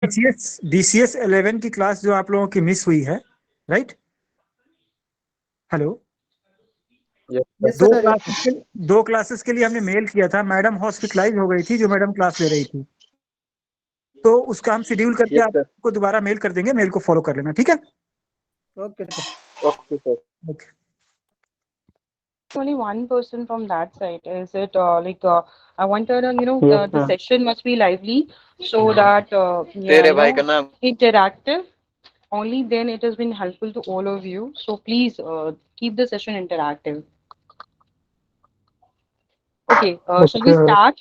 DCS 11 की class जो आप लोगों की मिस हुई है, राइट? हेलो। Yes, दो sir. Yes. क्लासेस के दो क्लासेस के लिए हमने मेल किया था, मैडम हॉस्पिटलाइज हो गई थी जो मैडम क्लास ले रही थी, तो उसका हम शेड्यूल करके Yes, sir. आपको दोबारा मेल कर देंगे, मेल को फॉलो कर लेना, ठीक है? Okay, sir. Okay, sir. Okay. Only one person from that side. Is it I wanted Yes, the ma'am. session must be lively so that तेरे भाई का नाम interactive. Only then it has been helpful to all of you. So please keep the session interactive. Okay, shall we Okay. start?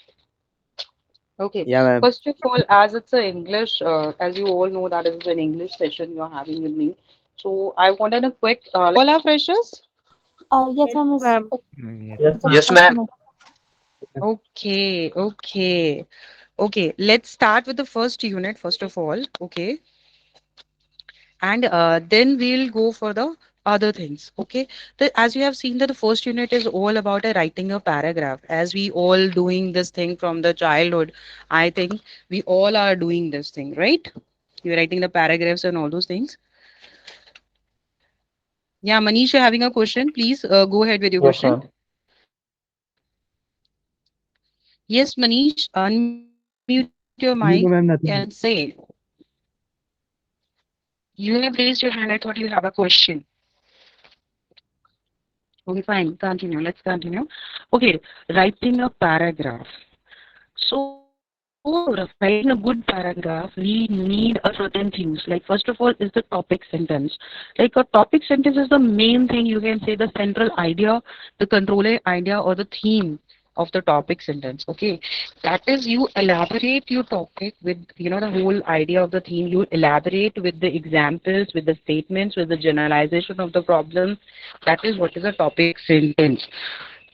Okay. Yeah, ma'am. First of all, as it's a English, as you all know, that is an English session you're having with me. So I wanted a quick. All are freshers. Yes, ma'am. Ma'am. Yes, ma'am. Yes, ma'am. Okay, okay, okay. Let's start with the first unit first of all. Okay, and then we'll go for the other things. Okay, as you have seen that the first unit is all about writing a paragraph. As we all doing this thing from the childhood, I think we all are doing this thing, right? You're writing the paragraphs and all those things. Yeah, Manish, you're having a question. Please go ahead with your Yes, question. ma'am. Yes, Manish, unmute your mic and say. No, ma'am. Nothing. You have raised your hand. I thought you have a question. Okay, fine. Continue. Let's continue. Okay, writing a paragraph. So, writing a good paragraph, we need a certain things. Like, first of all, is the topic sentence. Like, a topic sentence is the main thing, you can say, the central idea, the controlling idea, or the theme of the topic sentence. Okay, that is, you elaborate your topic with, the whole idea of the theme. You elaborate with the examples, with the statements, with the generalization of the problem. That is what is a topic sentence.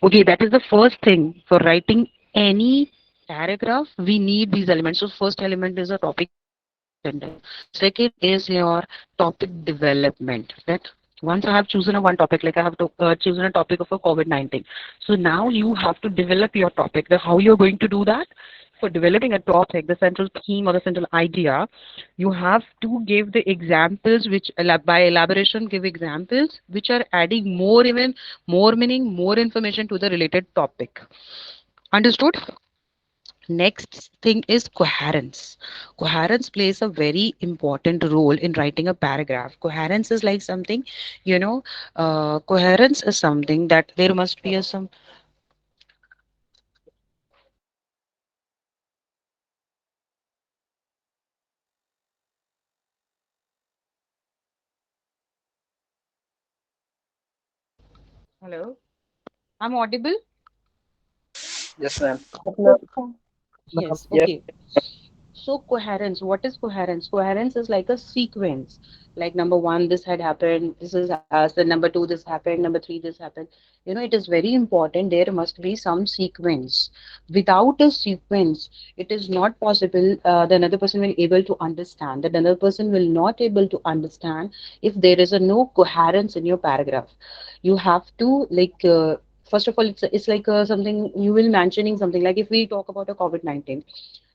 Okay, that is the first thing for writing any paragraph. We need these elements. So first element is a topic sentence. Second is your topic development. That once I have chosen a one topic, like I have to chosen a topic of a COVID-19. So now you have to develop your topic. The how you're going to do that? For developing a topic, the central theme or the central idea, you have to give the examples which by elaboration give examples which are adding more, even more meaning, more information to the related topic. Understood? Next thing is coherence. Coherence plays a very important role in writing a paragraph. Coherence is like something, coherence is something that there must be a some. Hello, I'm audible. Yes, ma'am. Yes. Yes. Okay. So coherence, what is coherence? Coherence is like a sequence. Like number one, this had happened. This is as the number two, this happened. Number three, this happened. It is very important. There must be some sequence. Without a sequence, it is not possible. The another person will able to understand. That another person will not able to understand if there is a no coherence in your paragraph. You have to like. First of all, it's like something you will mentioning something like if we talk about a COVID-19,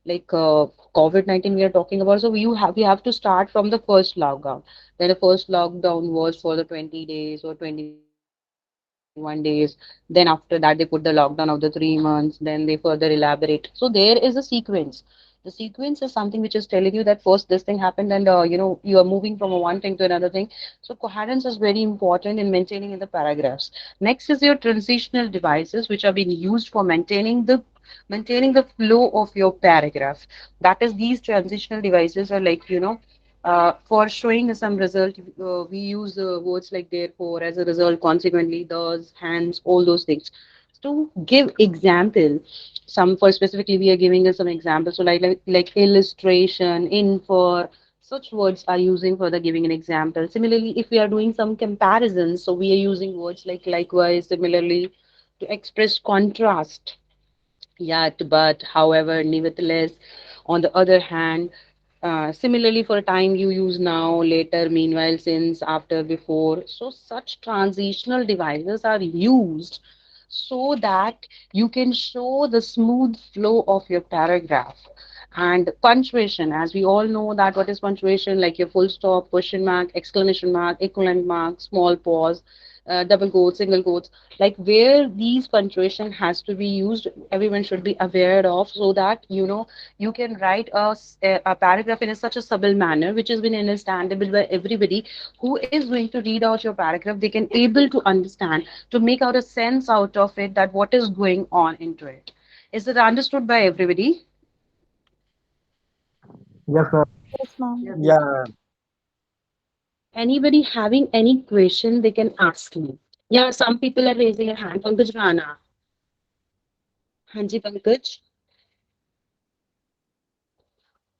like COVID-19 we are talking about. So we have to start from the first lockdown. Then the first lockdown was for the 20 days or 21 days. Then after that they put the lockdown of the 3 months. Then they further elaborate. So there is a sequence. The sequence is something which is telling you that first this thing happened, and you are moving from a one thing to another thing. So coherence is very important in maintaining in the paragraphs. Next is your transitional devices which are being used for maintaining the flow of your paragraph. That is, these transitional devices are like, for showing some result, we use words like therefore, as a result, consequently, thus, hence, all those things. To give example, some for specifically we are giving us some examples. So like illustration, infer, such words are using for the giving an example. Similarly, if we are doing some comparisons, so we are using words like likewise, similarly, to express contrast. Yet, but, however, nevertheless. On the other hand, similarly, for time you use now, later, meanwhile, since, after, before. So, such transitional devices are used so that you can show the smooth flow of your paragraph. And punctuation, as we all know that what is punctuation, like your full stop, question mark, exclamation mark, equivalent mark, small pause, double quotes, single quotes, like where these punctuation has to be used, everyone should be aware of, so that you can write a paragraph in such a subtle manner which has been understandable by everybody who is going to read out your paragraph. They can able to understand, to make out a sense out of it, that what is going on into it. Is it understood by everybody? Yes, ma'am. Yes, ma'am. Yeah. Anybody having any question, they can ask me. Yeah, some people are raising a hand. Pankaj Rana. Hanji Pankaj.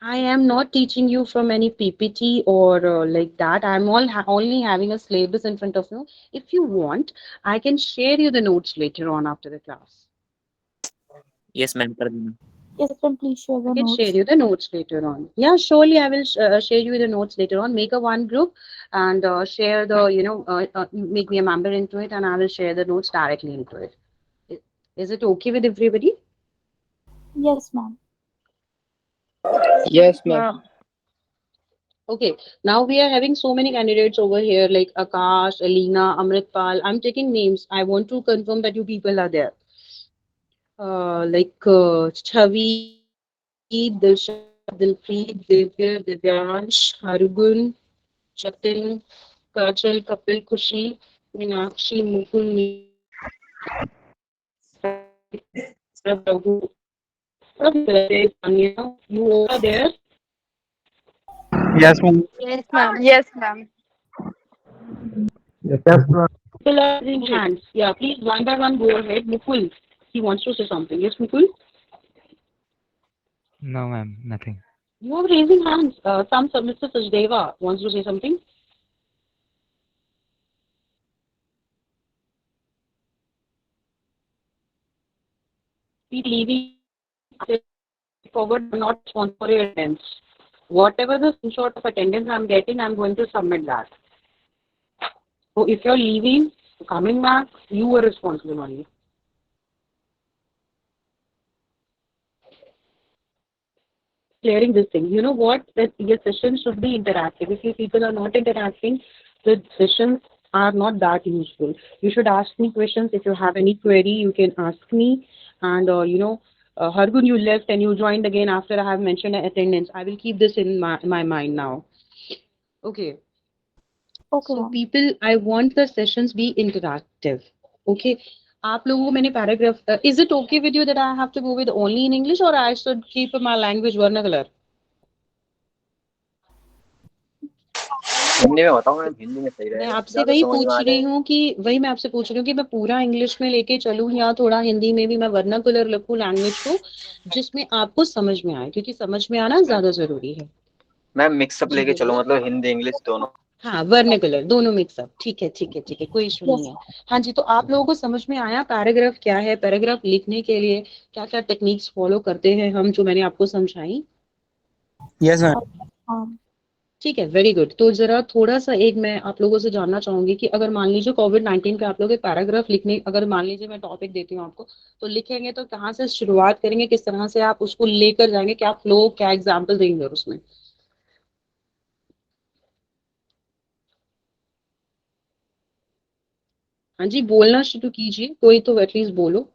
I am not teaching you from any PPT or like that. I'm only having a syllabus in front of you. If you want, I can share you the notes later on after the class. Yes, ma'am. कर देना. Yes, ma'am. Please share I the can share notes. you the notes later on. Yeah, surely I will share you the notes later on. Make a one group and share the, make me a member into it, and I will share the notes directly into it. I- Is it okay with everybody? Yes, ma'am. Yes, ma'am. Okay, now we are having so many candidates over here like Akash, Alina, Amritpal. I'm taking names. I want to confirm that you people are there. Chavi, Dilshad, Dilpreet, Divya, Divyansh, Hargun, Jatin, Kajal, Kapil, Kushi, Meenakshi, Mukul, Meera, Raghu. A lot of people are there. Tanya, you all are there. Yes, ma'am. Yes, ma'am. Yes, ma'am. Yes, ma'am. People are raising hands. Yeah, please one by one go ahead. Mukul, he wants to say something. Yes, Mukul? No, ma'am, nothing. You are raising hands. Some Mr. Sachdeva wants to say something. Be leaving forward. I'm not responsible for your attendance. Whatever the screenshot of attendance I'm getting, I'm going to submit that. So if you're leaving, coming back, you are responsible only. Clearing this thing. You know what? That your sessions should be interactive. If you people are not interacting, the sessions are not that useful. You should ask me questions. If you have any query, you can ask me. And Hargun, you left and you joined again after I have mentioned attendance. I will keep this in my mind now. Okay. Okay, So ma'am. people, I want the sessions be interactive. Okay. आप लोगों को मैंने paragraph. Is it okay with you that I have to go with only in English, or I should keep my language vernacular? Hindi में बताओ ma'am, Hindi में सही मैं रहेगा, आपसे ज्यादा वही समझ में पूछ आ रही जाएगा. हूँ कि वही मैं आपसे पूछ रही हूँ कि मैं पूरा इंग्लिश में लेके चलूँ या थोड़ा हिंदी में भी मैं वर्नाकुलर लिखूँ लैंग्वेज को, जिसमें आपको समझ में आए, क्योंकि समझ में आना ज्यादा जरूरी है. मैम मिक्सअप जी लेके चलो, बोलिए. मतलब हिंदी इंग्लिश दोनों. हाँ, वर्नाकुलर दोनों मिक्सअप. ठीक है, ठीक है, ठीक है, कोई इशू नहीं Yes. है. हाँ जी, तो आप लोगों को समझ में आया पैराग्राफ क्या है, पैराग्राफ लिखने के लिए क्या क्या टेक्निक्स फॉलो करते हैं हम, जो मैंने आपको समझाई. Yes, ma'am. Um, ठीक है, वेरी गुड. तो जरा थोड़ा सा एक मैं आप लोगों से जानना चाहूंगी कि अगर मान लीजिए कोविड-19 पे आप लोग एक पैराग्राफ लिखने, अगर मान लीजिए मैं टॉपिक देती हूँ आपको, तो लिखेंगे तो कहाँ से शुरुआत करेंगे, किस तरह से आप उसको लेकर जाएंगे, क्या फ्लो, क्या एग्जाम्पल देंगे उसमें. हाँ जी, बोलना शुरू कीजिए, कोई तो एटलीस्ट बोलो.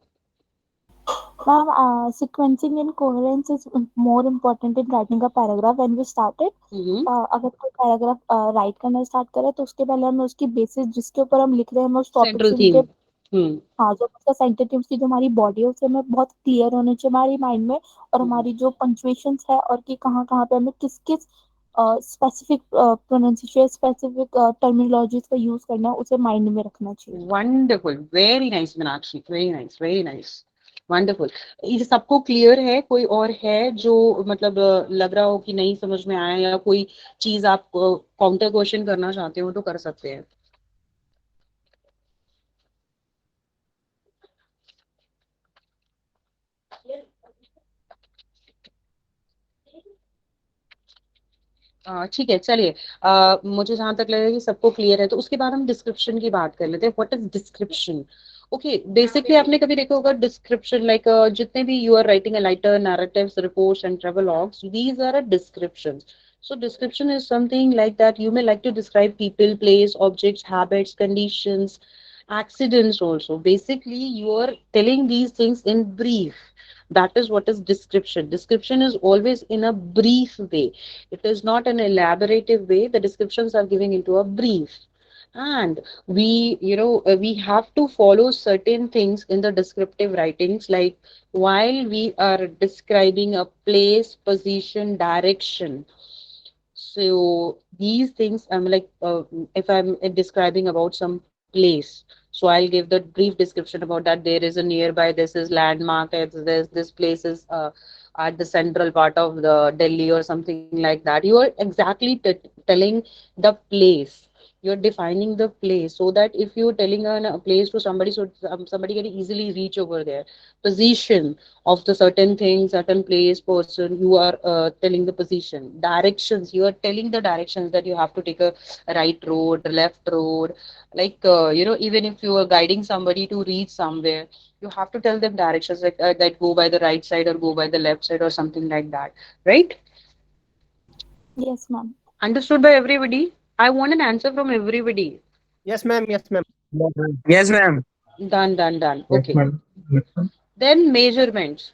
Ma'am, sequencing and coherence is more important in writing a paragraph. When we started, अगर कोई पैराग्राफ राइट करना स्टार्ट करे तो उसके पहले हमें उसकी बेसिस जिसके ऊपर हम लिख रहे हैं, हमें उस टॉपिक सेंट्रल से थीम. उनके हाँ जो उसका सेंटेटिव्स की जो हमारी बॉडी है उससे हमें बहुत क्लियर होने चाहिए हमारी माइंड में, और हमारी जो पंक्चुएशंस है और कि कहाँ कहाँ पे हमें किस किस स्पेसिफिक प्रोनाउंसिएशन, स्पेसिफिक टर्मिनोलॉजीज का यूज करना है, उसे माइंड में रखना चाहिए. Wonderful, very nice Meenakshi, very nice, very nice, wonderful. ये सबको क्लियर है? कोई और है जो मतलब लग रहा हो कि नहीं समझ में आया, या कोई चीज आप काउंटर क्वेश्चन करना चाहते हो तो कर सकते हैं. ठीक है, चलिए. मुझे जहां तक लग रहा है कि सबको क्लियर है, तो उसके बाद हम डिस्क्रिप्शन की बात कर लेते हैं. What is description? Okay, basically आपने कभी देखा होगा डिस्क्रिप्शन, लाइक जितने भी you are writing a letter, narratives, reports and travelogues, these are a descriptions. So description is something like that you may like to describe people, place, objects, habits, conditions, accidents also. Basically you are telling these things in brief. That is what is description. Description is always in a brief way. It is not an elaborative way. The descriptions are giving into a brief. And we have to follow certain things in the descriptive writings, like while we are describing a place, position, direction. So these things, I'm like, if I'm describing about some place, so I'll give the brief description about that. There is a nearby, this is landmark, it's this place is at the central part of the Delhi or something like that. You are exactly telling the place. You're defining the place so that if you're telling a place to somebody, so somebody can easily reach over there. Position of the certain thing, certain place, person, you are telling the position. Directions, you are telling the directions that you have to take a right road, left road. Like even if you are guiding somebody to reach somewhere, you have to tell them directions, like that go by the right side or go by the left side or something like that, right? Yes, ma'am. Understood by everybody? I want an answer from everybody. Yes, ma'am. Yes, ma'am. Yes, ma'am. Done, done, done. Yes, Okay. ma'am. Yes, ma'am. Then measurements.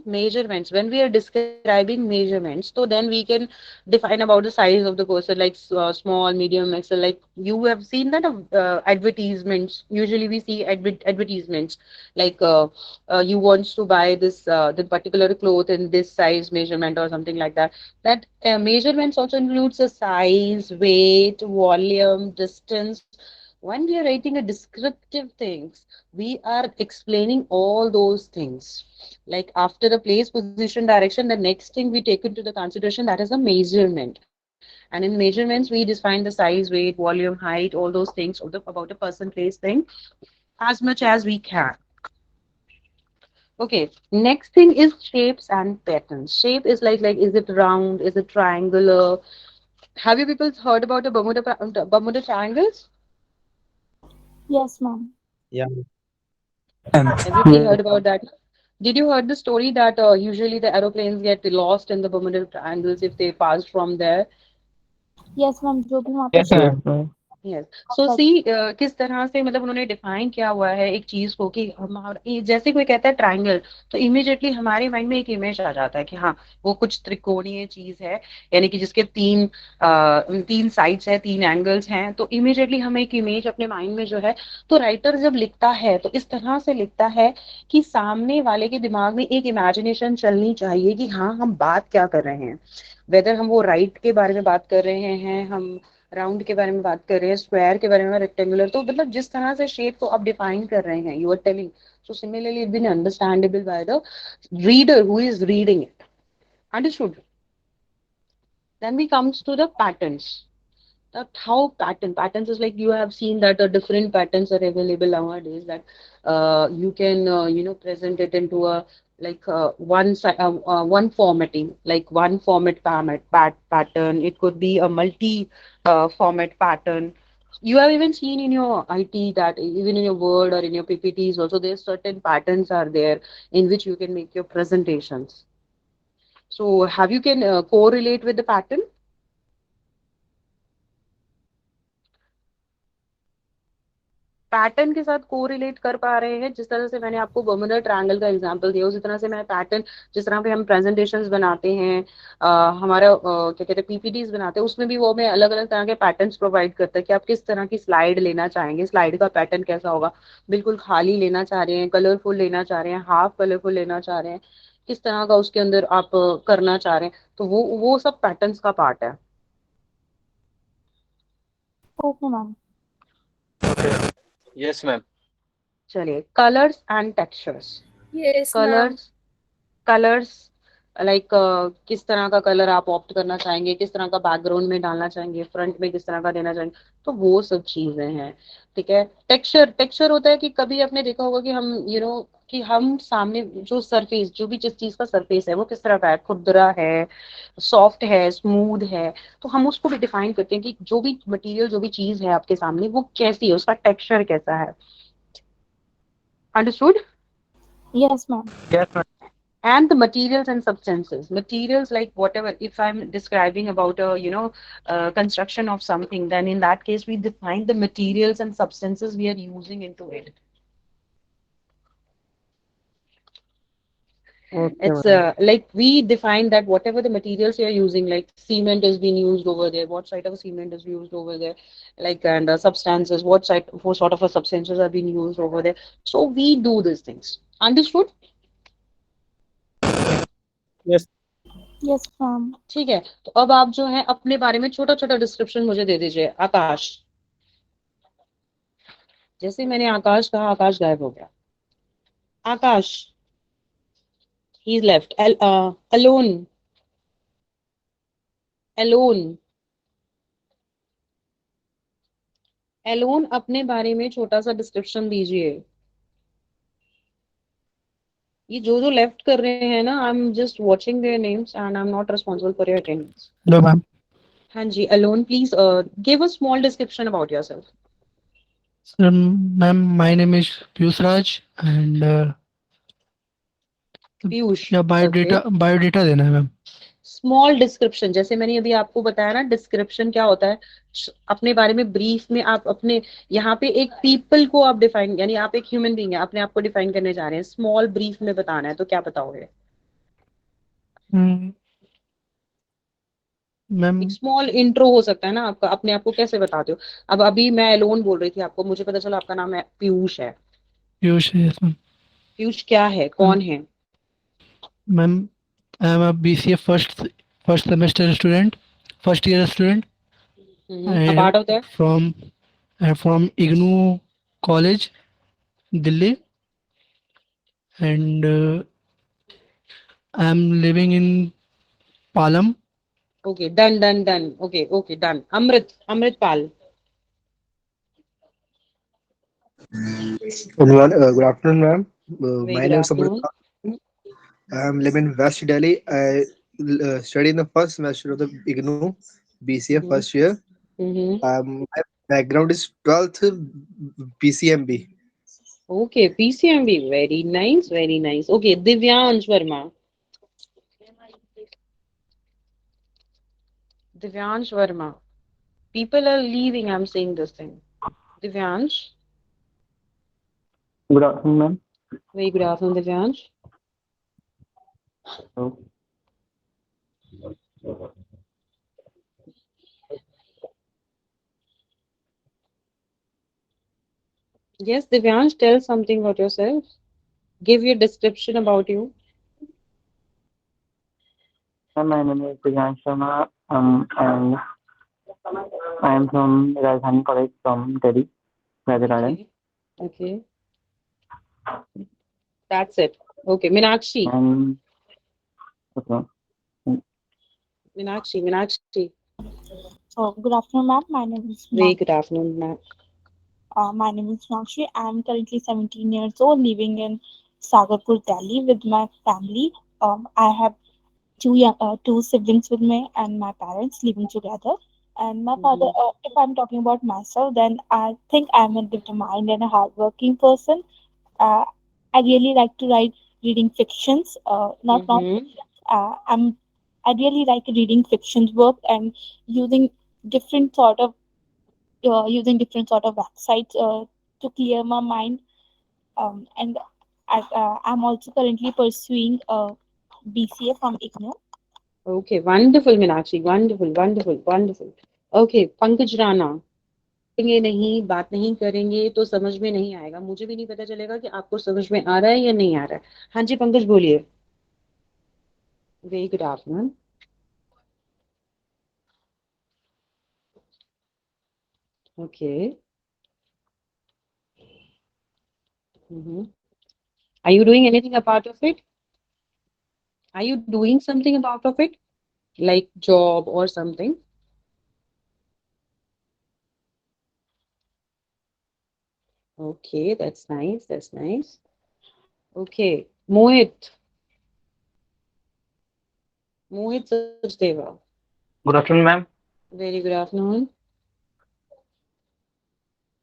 Measurements, when we are describing measurements, so then we can define about the size of the person, like small, medium, XL. Like you have seen that advertisements, usually we see advertisements, like you wants to buy this the particular cloth in this size measurement or something like that. That measurements also includes the size, weight, volume, distance. When we are writing a descriptive things, we are explaining all those things. Like after the place, position, direction, the next thing we take into the consideration, that is a measurement. And in measurements we define the size, weight, volume, height, all those things of the about a person, place, thing, as much as we can. Okay, next thing is shapes and patterns. Shape is like is it round, is it triangular? Have you people heard about the Bermuda triangles? Yes, ma'am. Yeah. Everybody Yes. heard about that? Did you heard the story that usually the aeroplanes get lost in the Bermuda triangles if they pass from there? Yes, ma'am. जो भी वहाँ पे Yes, shape ma'am. Yes, सो सी किस तरह से मतलब उन्होंने define किया हुआ है एक चीज को कि हमारा जैसे कोई कहता है ट्रायंगल, तो इमीडिएटली हमारे माइंड में एक इमेज आ जाता है कि हाँ वो कुछ त्रिकोणीय चीज है, यानी कि जिसके तीन साइड्स है, तीन एंगल्स हैं, तो इमीडिएटली हमें एक इमेज अपने माइंड में जो है, तो राइटर जब लिखता है तो इस तरह से लिखता है कि सामने वाले के दिमाग में एक इमेजिनेशन चलनी चाहिए कि हाँ हम बात क्या कर रहे हैं, वेदर हम वो राइट के बारे में बात कर रहे हैं, हम राउंड के बारे में बात कर रहे हैं, स्क्वायर के बारे में, रेक्टेंगुलर, तो मतलब जिस तरह से शेप को आप डिफाइन कर रहे हैं, you are telling, so similarly it been understandable by the reader who is reading it. Understood? Then we comes to the patterns. That how patterns is like you have seen that different patterns are available nowadays, that you can present it into a like one formatting, like one pattern. It could be a multi format pattern. You have even seen in your IT that even in your Word or in your PPTs also there's certain patterns are there in which you can make your presentations. So have you can correlate with the pattern? Pattern के साथ correlate कर पा रहे हैं, जिस तरह से मैंने आपको बर्मुडा ट्रायंगल का एग्जांपल दिया, उसी तरह से मैं पैटर्न, जिस तरह पे हम प्रेजेंटेशंस बनाते हैं, हमारा क्या कहते हैं पीपीटीज बनाते हैं, उसमें भी वो हमें अलग अलग तरह के पैटर्न्स प्रोवाइड करता है कि आप किस तरह की स्लाइड लेना चाहेंगे, स्लाइड का पैटर्न कैसा होगा, बिल्कुल खाली लेना चाह रहे हैं, कलरफुल लेना चाह रहे हैं, हाफ कलरफुल लेना चाह रहे हैं, किस तरह का उसके अंदर आप करना चाह रहे हैं, तो वो सब पैटर्न्स का पार्ट है. Okay, ma'am. Yes, ma'am. चलिए, colours and textures. Yes, ma'am. Colours, colours like किस तरह का कलर आप ऑप्ट करना चाहेंगे, किस तरह का बैकग्राउंड में डालना चाहेंगे, फ्रंट में किस तरह का देना चाहेंगे, तो वो सब चीजें हैं. ठीक है. टेक्सचर, टेक्सचर होता है कि कभी आपने देखा होगा कि हम कि हम सामने जो सरफेस, जो भी जिस चीज का सरफेस है वो किस तरह का है, खुरदरा है, सॉफ्ट है, स्मूथ है, तो हम उसको भी डिफाइन करते हैं कि जो भी मटेरियल, जो भी चीज है आपके सामने वो कैसी है, उसका टेक्सचर कैसा है. Understood? Yes, ma'am. And the materials and substances. Materials, like whatever, if I'm describing about a, construction of something, then in that case, we define the materials and substances we are using into it. Okay, It's madam. like we define that whatever the materials you are using, like cement is being used over there, what sort of cement is used over there, like, and substances, what sort of a substances are being used over there. So we do these things. Understood? Yes. Yes, ma'am. ठीक है, तो अब आप जो है अपने बारे में छोटा छोटा डिस्क्रिप्शन मुझे दे दीजिए। आकाश, जैसे मैंने आकाश कहा, आकाश गायब हो गया। आकाश, ही लेफ्ट। अलोन, अलोन, एलोन, अपने बारे में छोटा सा डिस्क्रिप्शन दीजिए। ये जो लेफ्ट कर रहे हैं ना, I am just watching their names and I am not responsible for your attendance. Hello, ma'am. हाँ जी, अलोन, please give a small description about yourself. Sir, ma'am, my name is Piyush Raj, and Piyush, या okay. Biodata देना है ma'am. Small description, जैसे मैंने अभी आपको बताया ना, डिस्क्रिप्शन क्या होता है, अपने बारे में ब्रीफ में आप अपने, यहाँ पे एक पीपल को आप डिफाइन, यानी आप एक ह्यूमन बीइंग है, अपने आप को डिफाइन करने जा रहे हैं, स्मॉल ब्रीफ में बताना है, तो क्या बताओगे? मैम एक स्मॉल इंट्रो हो सकता है ना आपका, अपने आप को कैसे बताते हो? अब अभी मैं एलोन बोल रही थी आपको, मुझे पता चला आपका नाम है पीयूष है। Piyush, yes ma'am. पीयूष क्या है, कौन है? Ma'am, I am a BCA first semester student, first year student, a and part of that. from from IGNOU College, Delhi, and I am living in Palam. Okay, done done done, okay okay, done. Amrit, Amrit Pal. Good afternoon, ma'am. Very My good name is Amrit. Afternoon. I am living in West Delhi. I study in the first semester of the IGNOU BCA first year. My background is 12th PCMB. Okay, PCMB, very nice, very nice. Okay, Divyansh Verma. Divyansh Verma, people are leaving, I'm saying this thing. Divyansh, Good afternoon, ma'am. very good afternoon, Divyansh. So, Yes, Divyansh, tell something about yourself. Give your description about you. ma'am, my name is Priyansh Sharma, and I am from Rajdhani College from Delhi, Rajasthan. Okay, okay, that's it. Okay, Meenakshi, And okay, Meenakshi. Good afternoon, ma'am. My name is Very good afternoon, ma'am. My name is Nakshi. I'm currently 17 years old, living in Sagarpur, Delhi, with my family. I have two siblings with me, and my parents living together. And my father, if I'm talking about myself, then I think I'm a determined and a hardworking person. Uh, I really like to write reading fictions, not Mm-hmm. non-fiction. I really like reading fictions work and using different sort of different sort of websites to clear my mind. And I'm also currently pursuing a BCA from IGNOU. Okay, wonderful, Meenakshi. Wonderful, wonderful, wonderful. Okay, Pankaj Rana. करेंगे नहीं, बात नहीं करेंगे तो समझ में नहीं आएगा, मुझे भी नहीं पता चलेगा कि आपको समझ में आ रहा है या नहीं आ रहा है। हाँ जी, पंकज बोलिए। Very good afternoon. Okay. Are you doing anything about of it? Are you doing something about of it? Like job or something? Okay, that's nice. That's nice. Okay. Mohit. Mohit Sachdeva. good afternoon, ma'am. Very good afternoon.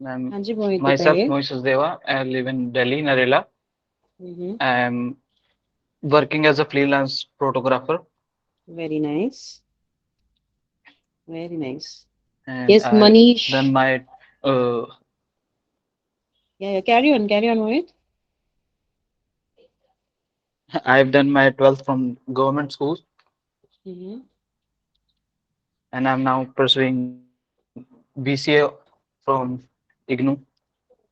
Ma'am, हाँ जी मोहित myself बताइए। Moises Deva. I live in Delhi, Narela. Mm-hmm. I am working as a freelance photographer, Very nice. Very nice. and Yes, I Manish. done my uh, Yeah, carry on, Mohit. I've done my 12th from government schools, Mm-hmm. and I'm now pursuing BCA from IGNOU.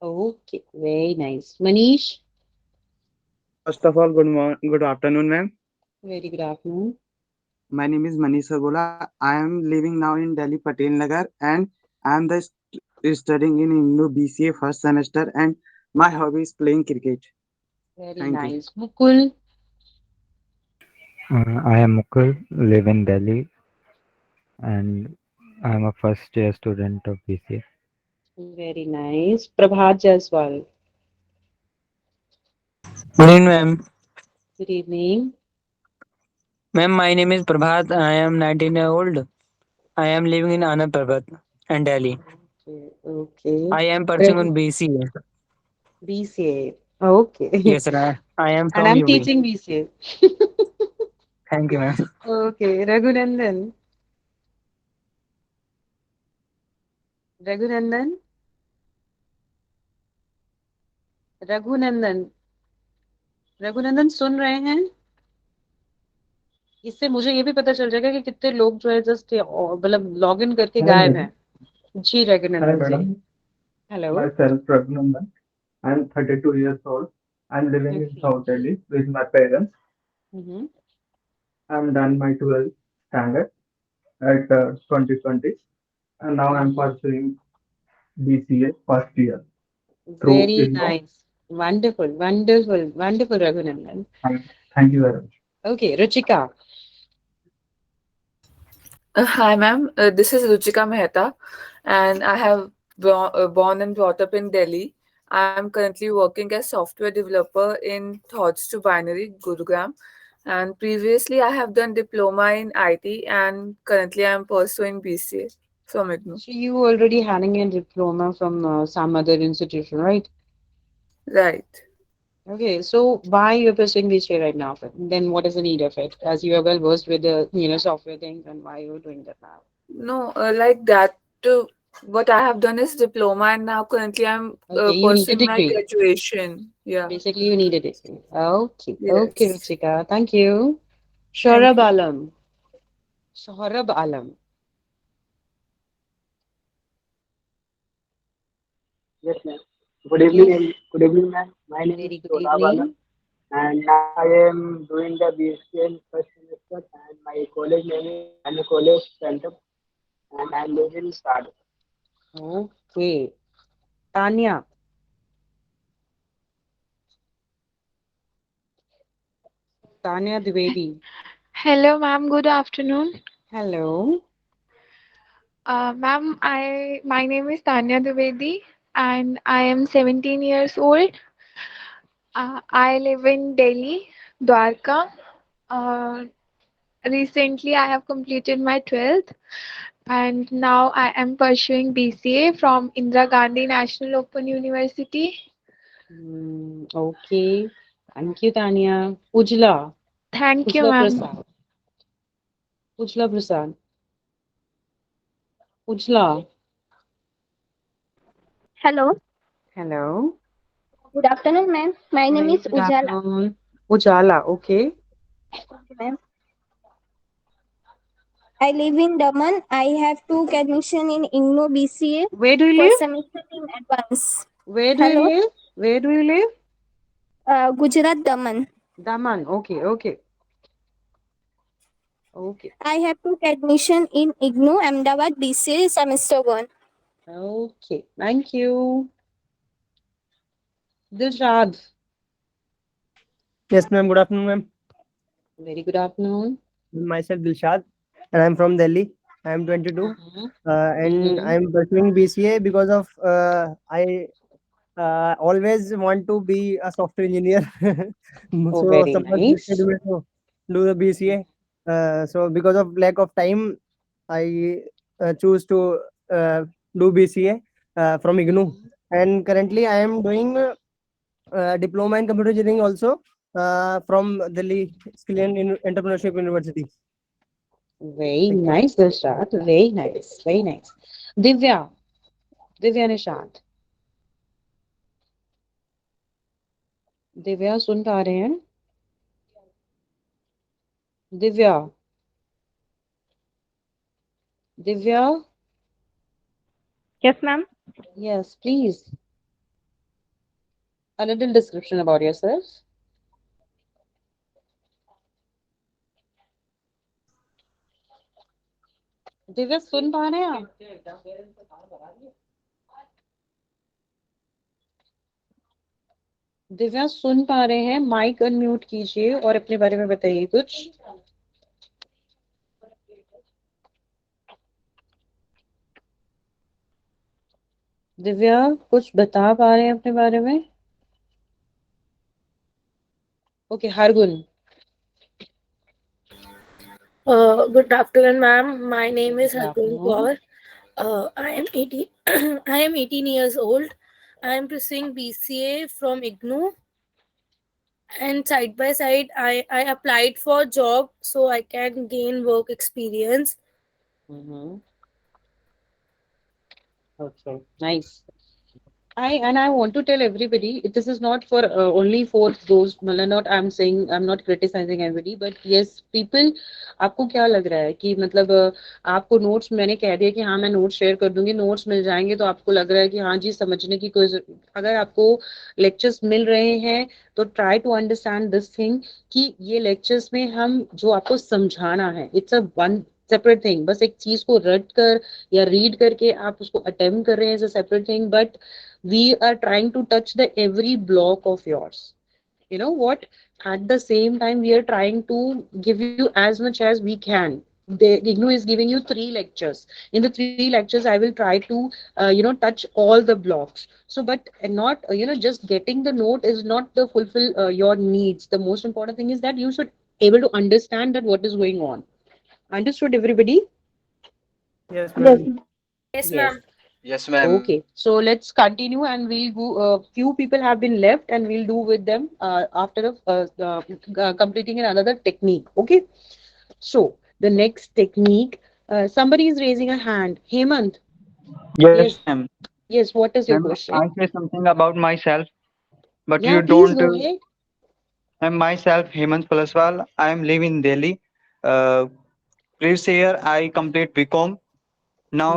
Okay, very nice. Manish, First of all, good afternoon, ma'am. very good afternoon. My name is Manish Sargola. I am living now in Delhi Patel Nagar, and I am studying in IGNOU BCA first semester, and my hobby is playing cricket. Very Thank you. nice. Mukul, I am Mukul, live in Delhi, and I am a first year student of BCA. very nice. Prabhat Jaiswal, Good evening, ma'am. good evening. Ma'am, my name is Prabhat. I am 19-year-old. I am living in Anand Parbat and Delhi. Okay, okay. I am pursuing Raghu, on BCA. BCA. Okay. Yes, sir. I am And from I'm UB. teaching BCA. Thank you, ma'am. Okay, Raghunandan. Raghunandan, Raghunandan, Raghunandan सुन रहे हैं? इससे मुझे ये भी पता चल जाएगा कि कितने लोग जो है जस्ट मतलब लॉग इन करके Hi, गायब madam. हैं। जी Hi, Raghunandan ji. madam. Hello. Myself, Raghunandan. I am 32 years old. I am living in okay. South Delhi with my parents. Hmm. I am done my 12th standard at 2020, and now I am pursuing BCA first year through very IGNOU. Nice. Wonderful wonderful wonderful Raghunandan. Thank you very much. Okay Ruchika. Hi, ma'am. This is Ruchika Mehta, and I have born and brought up in Delhi. I am currently working as software developer in Thoughts to Binary, Gurugram. And previously, I have done diploma in IT, and currently, I am pursuing BCA from IGNOU. So you already having a diploma from some other institution, right? Right. Okay, so why you're pursuing BCA right now? Then what is the need of it? As you are well versed with the software things, and why you're doing that now? No, like that. What I have done is diploma, and now currently, I'm Okay, you need a pursuing my degree. graduation. Yeah. Basically, you need a degree. Okay, okay, Yes. Ruchika. Thank you. Thank Shorab you. Alam. Shorab Alam. Yes, ma'am. Good evening, Yes. good evening, ma'am. My name is Very good Saurabh Alam, evening. and now I am doing the BSc in first semester, and my college name is IGNOU College Center, and I live in Sad. Okay. Tanya. Tanya Dwivedi. Hello, ma'am. Good afternoon. Hello. Ma'am, my name is Tanya Dwivedi and I am 17 years old. I live in Delhi, Dwarka. Uh, Recently, I have completed my 12th and now I am pursuing BCA from Indira Gandhi National Open University. Okay. Thank you, Tanya. Ujla. Thank you, Ujla ma'am. Prasad. Ujla Prasad. Ujla. Hello, Hello. good afternoon, ma'am. My name Very is good Ujala. afternoon. Ujala. Okay. Okay, ma'am. I live in Daman. I have took admission in IGNOU BCA Where do you for live? semester in advance. Where do you Hello, live? Where do you live? Gujarat Daman. Daman. Okay. Okay. Okay. I have took admission in IGNOU Ahmedabad BCA semester 1. Okay. Thank you. Dilshad. Yes, ma'am. Good afternoon, ma'am. Very good afternoon. Myself Dilshad, and I'm from Delhi. I am 22, and Mm-hmm. I'm pursuing BCA because of I always want to be a software engineer. Oh, So very someone nice. suggested me to do the BCA. So because of lack of time, I choose to do BCA. from IGNOU, and currently I am doing diploma in computer engineering also from Delhi Skill and Entrepreneurship University. Very nice, Dilshad. Very nice. Very nice. Divya. Divya Nishad. Divya सुन पा रहे हैं? Divya. Divya. Yes, ma'am. Yes, please. A little description about yourself. Divya सुन पा रहे हैं आप? दिव्या सुन पा रहे हैं? माइक अनम्यूट कीजिए और अपने बारे में बताइए कुछ. दिव्या कुछ बता पा रहे हैं अपने बारे में? Okay, Hargun. Good afternoon, ma'am. My name is Good Hargun afternoon. Kaur. I am 18. I am 18 years old. I am pursuing BCA from IGNOU, and side by side, I applied for job so I can gain work experience. Okay, nice. I want to tell everybody this is not for only for those, मतलब not I'm saying, I'm not criticizing everybody, but yes people, आपको क्या लग रहा है कि मतलब आपको notes मैंने कह दिया कि हाँ मैं नोट्स शेयर कर दूंगी, नोट्स मिल जाएंगे तो आपको लग रहा है कि हाँ जी समझने की कोई अगर आपको लेक्चर्स मिल रहे हैं तो try to understand this thing कि ये लेक्चर्स में हम जो आपको समझाना है it's a one separate thing. बस एक चीज को रट कर या रीड करके आप उसको अटेम्प्ट कर रहे हैं as a separate thing, but we are trying to touch the every block of yours. You know what, at the same time we are trying to give you as much as we can. The IGNOU is giving you 3 lectures. In the 3 lectures I will try to touch all the blocks. So but not just getting the note is not the fulfill your needs. The most important thing is that you should able to understand that what is going on. Understood everybody? Yes, Yes. ma'am. Yes, Yes. ma'am. Yes, ma'am. Okay, so let's continue and we'll go. Few people have been left and we'll do with them after completing another technique. Okay, so the next technique, somebody is raising a hand. Hemant, Yes, yes, ma'am. yes, what is your Ma'am, question? I say something about myself, but Yeah, you please don't. go ahead. I'm myself, Hemant Palaswal. I am living in Delhi. Uh, Previous year, I complete BCom. Now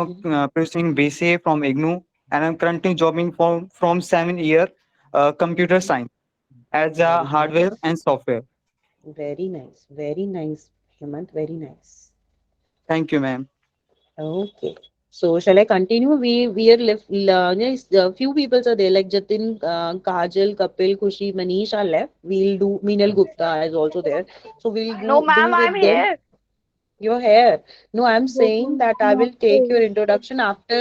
pursuing BCA from IGNOU, and I'm currently jobbing from 7 year computer science as a Very hardware nice. and software. Very nice. Very nice, Hemant. Very nice. Thank you, ma'am. Okay. So shall I continue? We are left. Yes, few people are there like Jatin, Kajal, Kapil, Khushi, Manish are left. We'll do. Meenal Gupta is also there. So we'll No, go do ma'am, I'm with them. here. Your hair. No, I'm Yes, saying ma'am. that I will take your introduction after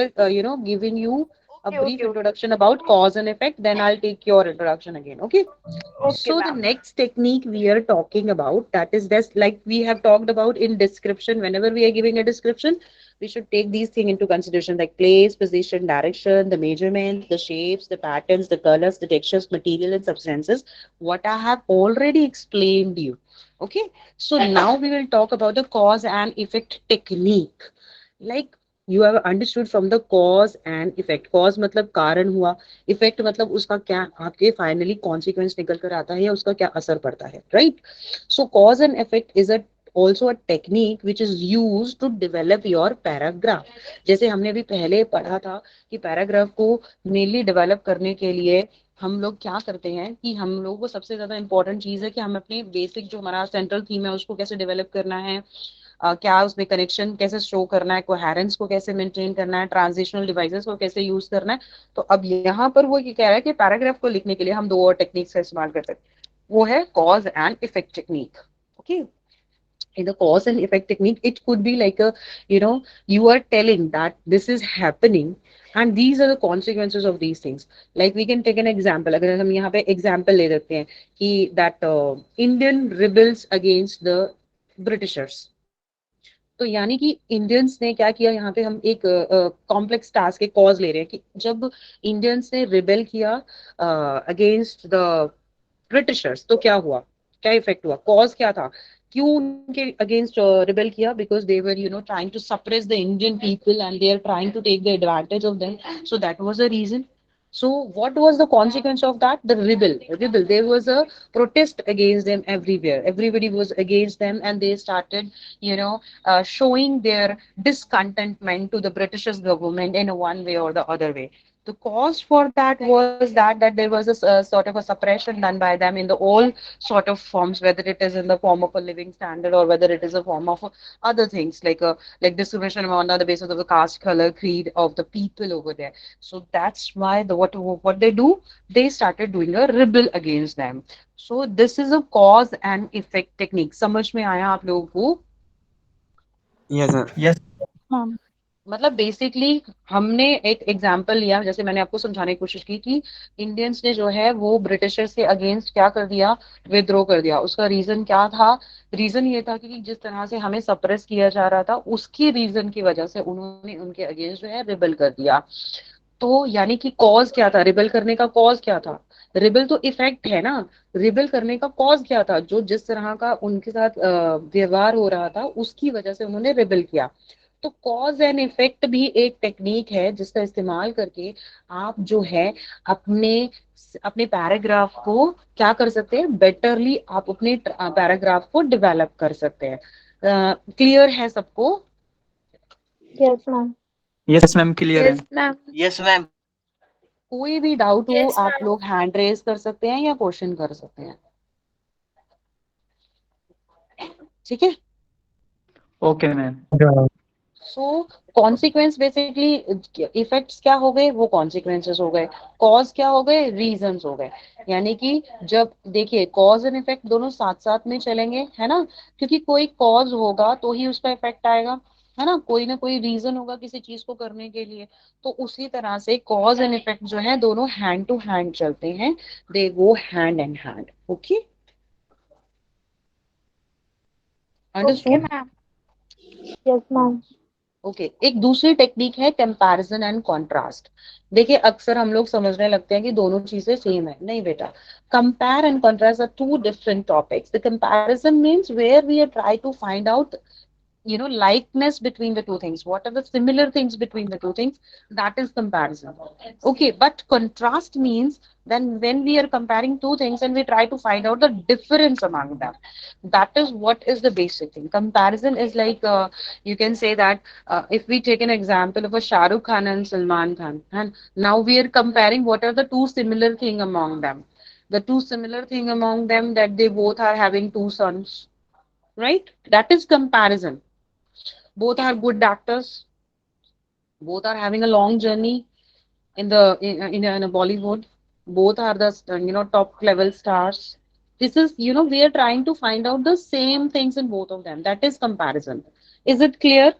giving you a Okay, brief okay, okay. introduction about cause and effect. Then I'll take your introduction again. Okay. Okay, So the ma'am. next technique we are talking about, that is just like we have talked about in description. Whenever we are giving a description, we should take these things into consideration like place, position, direction, the measurements, the shapes, the patterns, the colors, the textures, material, and substances. What I have already explained you. Okay. So now we will talk about the cause and effect technique. Like you have understood from the cause and effect. Cause मतलब कारण हुआ, effect मतलब उसका क्या आपके finally consequence निकल कर आता है या उसका क्या असर पड़ता है, right? Show cause and effect is a also a technique which is used to develop your paragraph. जैसे हमने अभी पहले पढ़ा था कि पैराग्राफ को मेनली डेवलप करने के लिए हम लोग क्या करते हैं कि हम लोगों को सबसे ज्यादा इंपॉर्टेंट चीज है कि हम अपने बेसिक जो हमारा सेंट्रल थीम है उसको कैसे डेवलप करना है, क्या उसमें कनेक्शन कैसे शो करना है, कोहेरेंस को कैसे मेंटेन करना है, ट्रांजिशनल डिवाइसेस को कैसे यूज करना है. तो अब यहाँ पर वो ये कह रहा है कि पैराग्राफ को लिखने के लिए हम 2 और टेक्निक्स का इस्तेमाल करते हैं. वो है cause and effect technique. Okay, in the cause and effect technique it could be like a you are telling that this is happening and these are the consequences of these things. Like we can take an example. अगर हम यहाँ पे example ले लेते हैं कि that Indian rebels against the Britishers. तो यानी कि इंडियंस ने क्या किया, यहाँ पे हम एक कॉम्प्लेक्स टास्क के कॉज ले रहे हैं कि जब इंडियंस ने रिबेल किया अगेंस्ट द ब्रिटिशर्स तो क्या हुआ, क्या इफेक्ट हुआ, कॉज क्या था, क्यों उनके अगेंस्ट रिबेल किया, because they were trying to suppress the Indian people and they are trying to take the advantage of them, so that was the reason. So what was the consequence of that? The rebel. There was a protest against them everywhere. Everybody was against them, and they started, showing their discontentment to the British government in one way or the other way. The cause for that was that there was a sort of a suppression done by them in the all sort of forms, whether it is in the form of a living standard or whether it is a form of other things like discrimination on the basis of the caste, color, creed of the people over there. So that's why what they do, they started doing a rebel against them. So this is a cause and effect technique. समझ में आया आप लोगों को? Yes, sir. Yes. हाँ. मतलब basically हमने एक एग्जांपल लिया, जैसे मैंने आपको समझाने की कोशिश की कि इंडियंस ने जो है वो ब्रिटिशर्स के अगेंस्ट क्या कर दिया, विद्रोह कर दिया. उसका रीजन क्या था? रीजन ये था कि जिस तरह से हमें सप्रेस किया जा रहा था उसकी रीजन की वजह से उन्होंने उनके अगेंस्ट जो है रिबेल कर दिया. तो यानी कि कॉज क्या था, रिबेल करने का कॉज क्या था? रिबेल तो इफेक्ट है ना, रिबेल करने का कॉज क्या था? जो जिस तरह का उनके साथ व्यवहार हो रहा था उसकी वजह से उन्होंने रिबेल किया. तो कॉज एंड इफेक्ट भी एक टेक्निक है जिसका इस्तेमाल करके आप जो है अपने अपने पैराग्राफ को क्या कर सकते हैं, बेटरली आप अपने पैराग्राफ को डेवलप कर सकते हैं. क्लियर है सबको? Yes, ma'am. Yes, ma'am. Clear है. Yes, ma'am. Yes, ma'am. कोई भी डाउट हो Yes, आप ma'am. लोग हैंड रेज कर सकते हैं या क्वेश्चन कर सकते हैं. ठीक है. Okay, ma'am. सो कॉन्सिक्वेंस बेसिकली इफेक्ट्स क्या हो गए, वो कॉन्सिक्वेंसेस हो गए. कॉज क्या हो गए, रीजंस हो गए. यानी कि जब देखिए कॉज एंड इफेक्ट दोनों साथ साथ में चलेंगे, है ना, क्योंकि कोई कॉज होगा तो ही उसका इफेक्ट आएगा, है ना कोई रीजन होगा किसी चीज को करने के लिए. तो उसी तरह से कॉज एंड इफेक्ट जो है दोनों हैंड टू हैंड चलते हैं. They go hand in hand. Okay, Okay, understood? ma'am. Yes, ma'am. Okay एक दूसरी टेक्निक है कंपैरिजन एंड कंट्रास्ट. देखिए अक्सर हम लोग समझने लगते हैं कि दोनों चीजें सेम है. नहीं बेटा, compare and contrast are two different topics. The comparison means where we are try to find out likeness between the two things, what are the similar things between the two things, that is comparison. Okay, but contrast means then when we are comparing two things and we try to find out the difference among them, that is what is the basic thing. Comparison is like you can say that if we take an example of a Shah Rukh Khan and Salman Khan, and now we are comparing what are the two similar thing among them. The two similar thing among them that they both are having two sons, right? That is comparison. Both are good actors, both are having a long journey in a Bollywood, both are the top level stars. This is we are trying to find out the same things in both of them. That is comparison. Is it clear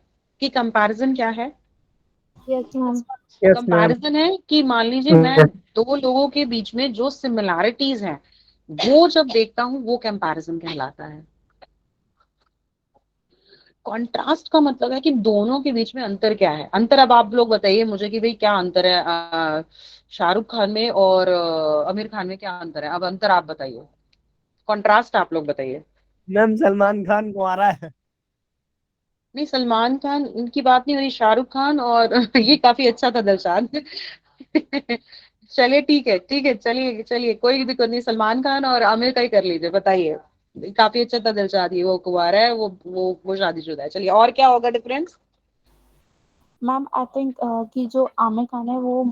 कि comparison क्या है? Yes, ma'am. Yes, ma'am. Comparison है कि मान लीजिए मैं दो लोगों के बीच में जो सिमिलैरिटीज हैं वो जब देखता हूँ वो कंपैरिजन कहलाता है. कॉन्ट्रास्ट का मतलब है कि दोनों के बीच में अंतर क्या है. अंतर अब आप लोग बताइए मुझे कि भाई क्या अंतर है शाहरुख खान में और आमिर खान में क्या अंतर है. अब अंतर आप बताइए, कॉन्ट्रास्ट आप लोग बताइए. मैम सलमान खान कुंवारा है. नहीं सलमान खान इनकी बात नहीं हो रही, शाहरुख खान और ये काफी अच्छा था दिलशाद. चलिए ठीक है चलिए चलिए कोई दिक्कत नहीं, सलमान खान और आमिर का ही कर लीजिए. बताइए, काफी अच्छा था दिलशाद, ये वो कुंवारा है, वो शादीशुदा है. चलिए और क्या होगा डिफरेंस? मैम आई थिंक कि जो आमिर खान है वो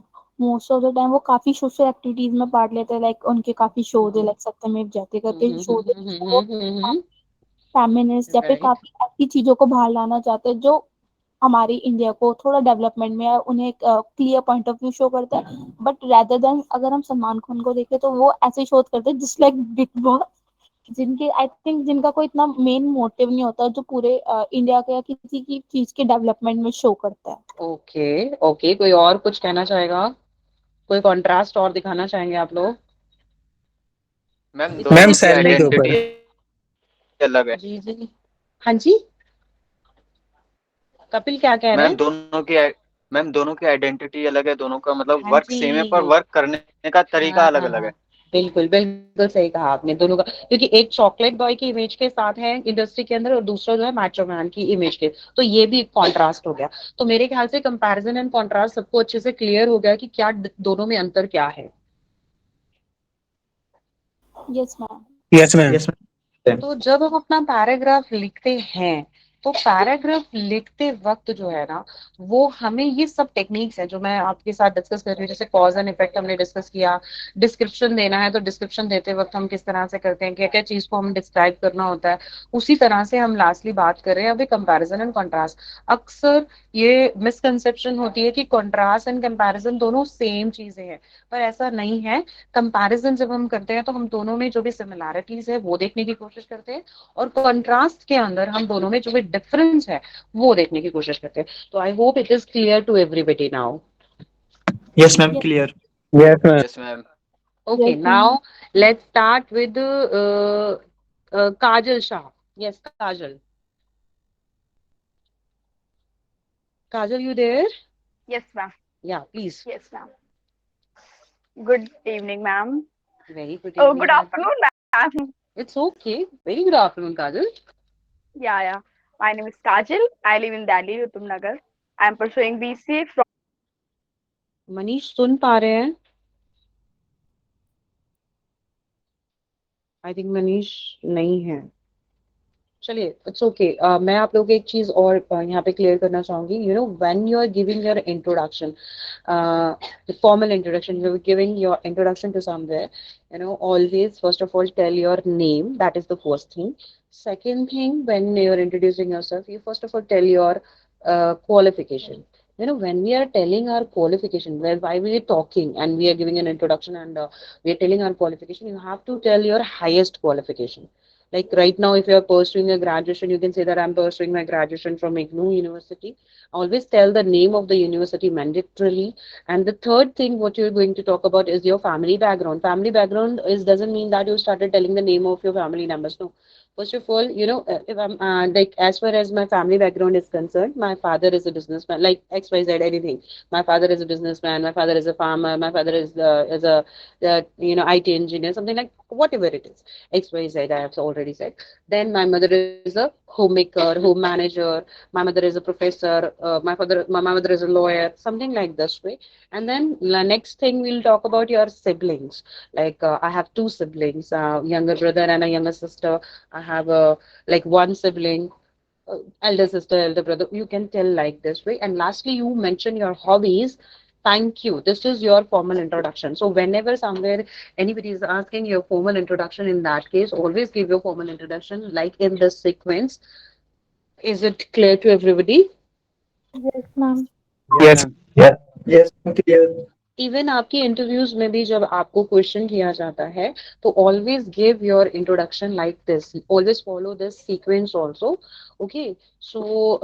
मोस्ट ऑफ द टाइम वो काफी सोशल एक्टिविटीज में पार्ट लेते हैं. लाइक उनके काफी शोज है, लाइक सत्यमेव जयते करके शोज है जिसमें वो फेमिनिस्ट या फिर राइट. काफी ऐसी चीजों को बाहर लाना चाहते हैं जो हमारी इंडिया को थोड़ा डेवलपमेंट में, उन्हें एक clear point of view show करते हैं. बट रेदर देन अगर हम सलमान खान को देखें तो वो ऐसे शो करते हैं जिस लाइक बिग बॉस, जिनके आई थिंक जिनका कोई इतना मेन मोटिव नहीं होता जो पूरे इंडिया के या किसी की चीज के डेवलपमेंट में शो करता है. ओके ओके, कोई और कुछ कहना चाहेगा? कोई कॉन्ट्रास्ट और दिखाना चाहेंगे आप लोग? मैम Because दोनों if की you take आइडेंटिटी अलग है. जी हाँ जी. कपिल क्या कह रहे मैम हैं? दोनों की आइडेंटिटी अलग है, दोनों का मतलब हाँ वर्क सेम है, पर जी। वर्क करने का तरीका अलग अलग हाँ, है। बिल्कुल बिल्कुल सही कहा आपने दोनों का, क्योंकि एक चॉकलेट बॉय की इमेज के साथ है इंडस्ट्री के अंदर और दूसरा जो है मैचो मैन की इमेज के, तो ये भी एक कॉन्ट्रास्ट हो गया। तो मेरे ख्याल से कंपैरिजन एंड कॉन्ट्रास्ट सबको अच्छे से क्लियर हो गया कि क्या दोनों में अंतर क्या है। Yes ma'am. Yes ma'am. तो जब हम अपना पैराग्राफ लिखते हैं, तो पैराग्राफ लिखते वक्त जो है ना, वो हमें ये सब टेक्निक्स है जो मैं आपके साथ डिस्कस कर रही हूँ, जैसे कॉज एंड इफेक्ट हमने डिस्कस किया, डिस्क्रिप्शन देना है तो डिस्क्रिप्शन देते वक्त हम किस तरह से करते हैं, क्या क्या चीज को हम डिस्क्राइब करना होता है, उसी तरह से हम लास्टली बात कर रहे हैं अभी कंपैरिजन एंड कंट्रास्ट। अक्सर ये मिसकंसेप्शन होती है कि कंट्रास्ट एंड कंपैरिजन दोनों सेम चीजें हैं, पर ऐसा नहीं है। कंपैरिजन जब हम करते हैं तो हम दोनों में जो भी सिमिलैरिटीज है वो देखने की कोशिश करते हैं, और कंट्रास्ट के अंदर हम दोनों में जो भी डिफरेंस है वो देखने की कोशिश करते हैं। तो I hope it is clear to everybody now. Yes ma'am, yes clear. Yes, ma'am. Yes ma'am. Okay, yes ma'am. now let's start with Kajal Shah. Yes, Kajal. Kajal, you there? Yes, ma'am. Yeah, please. Yes, ma'am. Good evening, ma'am. Very good Oh, evening, good Kajal. afternoon, ma'am. It's okay. Very good afternoon, Kajal. Yeah, yeah. My name is Kajal. I live in Delhi, Uttam Nagar. I am pursuing BCA from. Manish सुन पा रहे हैं? I think Manish नहीं है। चलिए, it's okay. मैं आप लोगों को एक चीज और यहाँ पे क्लियर करना चाहूंगी। When you are giving your introduction, the formal introduction, you're giving your introduction to somewhere, always first of all tell your name. That is the first thing. Second thing, when you're introducing yourself, you first of all tell your qualification. When we are telling our qualification, why we are talking and we are giving an introduction, and we are telling our qualification, you have to tell your highest qualification. Like right now, if you are pursuing a graduation, you can say that I'm pursuing my graduation from IGNOU University. Always tell the name of the university mandatorily. And the third thing, what you're going to talk about is your family background. Family background is doesn't mean that you started telling the name of your family members. No. First of all, if I'm like, as far as my family background is concerned, my father is a businessman, like XYZ, anything. My father is a businessman. My father is a farmer. My father is a IT engineer, something like whatever it is. XYZ, I have already said. Then my mother is a homemaker, home manager. My mother is a professor. My mother is a lawyer, something like this way. And then the next thing we'll talk about your siblings. Like I have two siblings, younger brother and a younger sister. I have like one sibling, elder sister, elder brother. You can tell like this way. And lastly, you mention your hobbies. Thank you. This is your formal introduction. So whenever somewhere anybody is asking your formal introduction, in that case, always give your formal introduction like in this sequence. Is it clear to everybody? Yes ma'am. Yes, yes. ma'am. Yes clear. Even आपकी interviews में भी जब आपको question किया जाता है, तो always give your introduction like this, always follow this sequence also. Okay. So